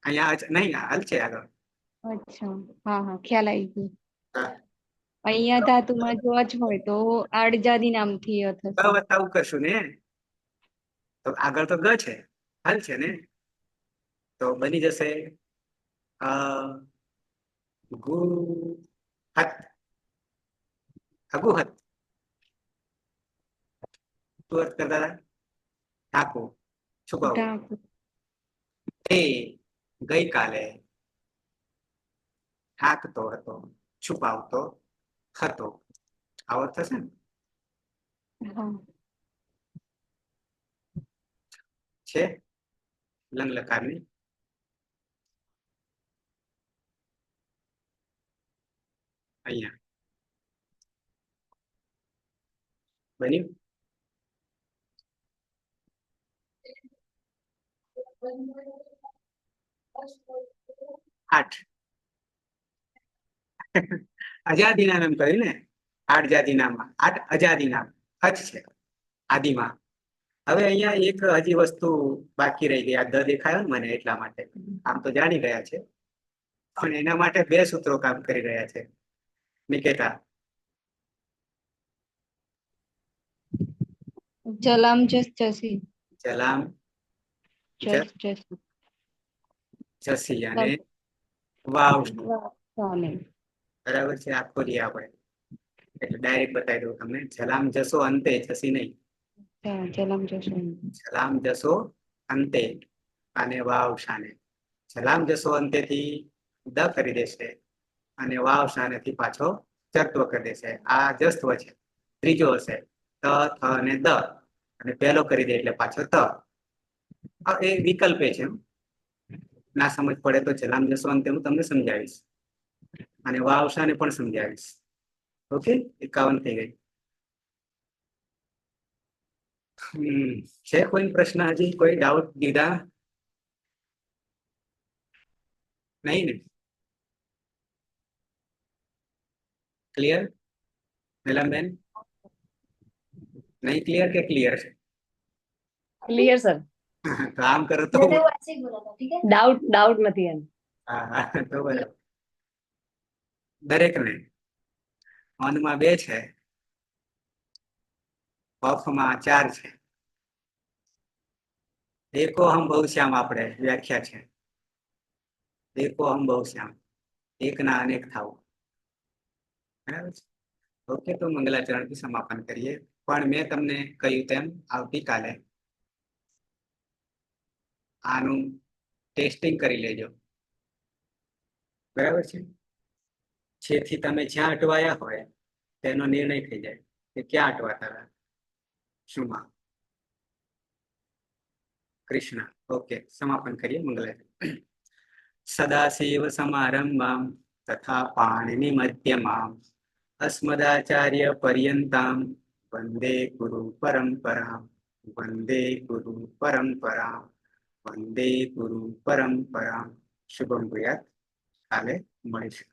અહીંયા નહીં, હલ છે આગળ. અચ્છા, હા હા, ખ્યાલ આવી ગયું. અહીંયા ધાતુમાં જો અચ હોય તો આડજાદી નામથી થશે. બતાવું કરશું ને. તો આગળ તો ગ છે, હાલ છે ને, તો બની જશે ગુ હત, અગુહત. શું અર્થ કરતા હતા? ઠાકુર, છુપાવું. ઢાંકુ. એ ગઈકાલે ઠાકતો હતો, છુપાવતો હતો. આવો થશે ને? હા. છે લંગ લકારની અહીંયા બન્યું. 8 અજાદી નામ કહ્યું ને, 8 જાતિ નામમાં 8 અજાદી નામ અચ છે આદિમાં. હવે અહીંયા એક હજી વસ્તુ બાકી રહી ગઈ. આ દ દેખાયો ને મને એટલા માટે. આમ તો જાણી ગયા છે, પણ એના માટે 2 સૂત્રો કામ કરી રહ્યા છે. નિકેતા, જલામ જસ જસી. જલામ જસ જસી. જસી અને વાવ. ચાલે. બરાબર છે. આ ખોલીએ આપણે, એટલે ડાયરેક્ટ બતાવી દઉં તમને. જલામ જસો અંતે, જસી નહીં. જલામ જસો. જલામ જસો અંતે અને વાવ શાને. જલામ જસો અંતેથી દ કરી દેશે અને વાવ શાનેથી પાછો ચત્વ કરી દેશે. આ જસ્ત્વ છે. ત્રીજો હશે ત, થ અને દ, અને પહેલો કરી દે એટલે પાછો ત. એ વિકલ્પે છે. ના સમજ પડે તો જલામ જસો અંતે હું તમને સમજાવીશ, અને વાવ શાને પણ સમજાવીશ. ઓકે, 51 થઈ ગઈ. છે કોઈ પ્રશ્ન? હજી કોઈ ડાઉટ દીધા નહીં ને? ક્લિયર નીલમબેન? નહીં ક્લિયર કે ક્લિયર છે? Clear sir. તો આમ કરો તો ડાઉટ નથી એમ. હા, તો બરાબર. દરેકને મનમાં 2 છે, પફમાં 4 છે. દેખો હમ બહુ શ્યામ આપણે વ્યાખ્યા છે. દેખો હમ બહુ શ્યામ, એકના અનેક થાવું. બરાબર છે. ઓકે, તો મંગલાચરણથી સમાપન કરીએ. પણ મેં તમને કહ્યું તેમ આવતીકાલે આનું ટેસ્ટિંગ કરી લેજો. બરાબર છે. જેથી તમે જ્યાં અટવાયા હોય તેનો નિર્ણય થઈ જાય કે ક્યાં અટવાતા હતા, શુંમાં. કૃષ્ણ. ઓકે, સમાપન કરીએ. મંગલાચરણ. સદાશિવ સમારંભામ તથા પાણિની મધ્યમામ અસ્મદાચાર્ય પર્યંતામ વંદે ગુરુ પરંપરામ. વંદે ગુરુ પરંપરામ. વંદે ગુરુ પરંપરામ. શુભમ ભૂયાત. કાલે મળીશું.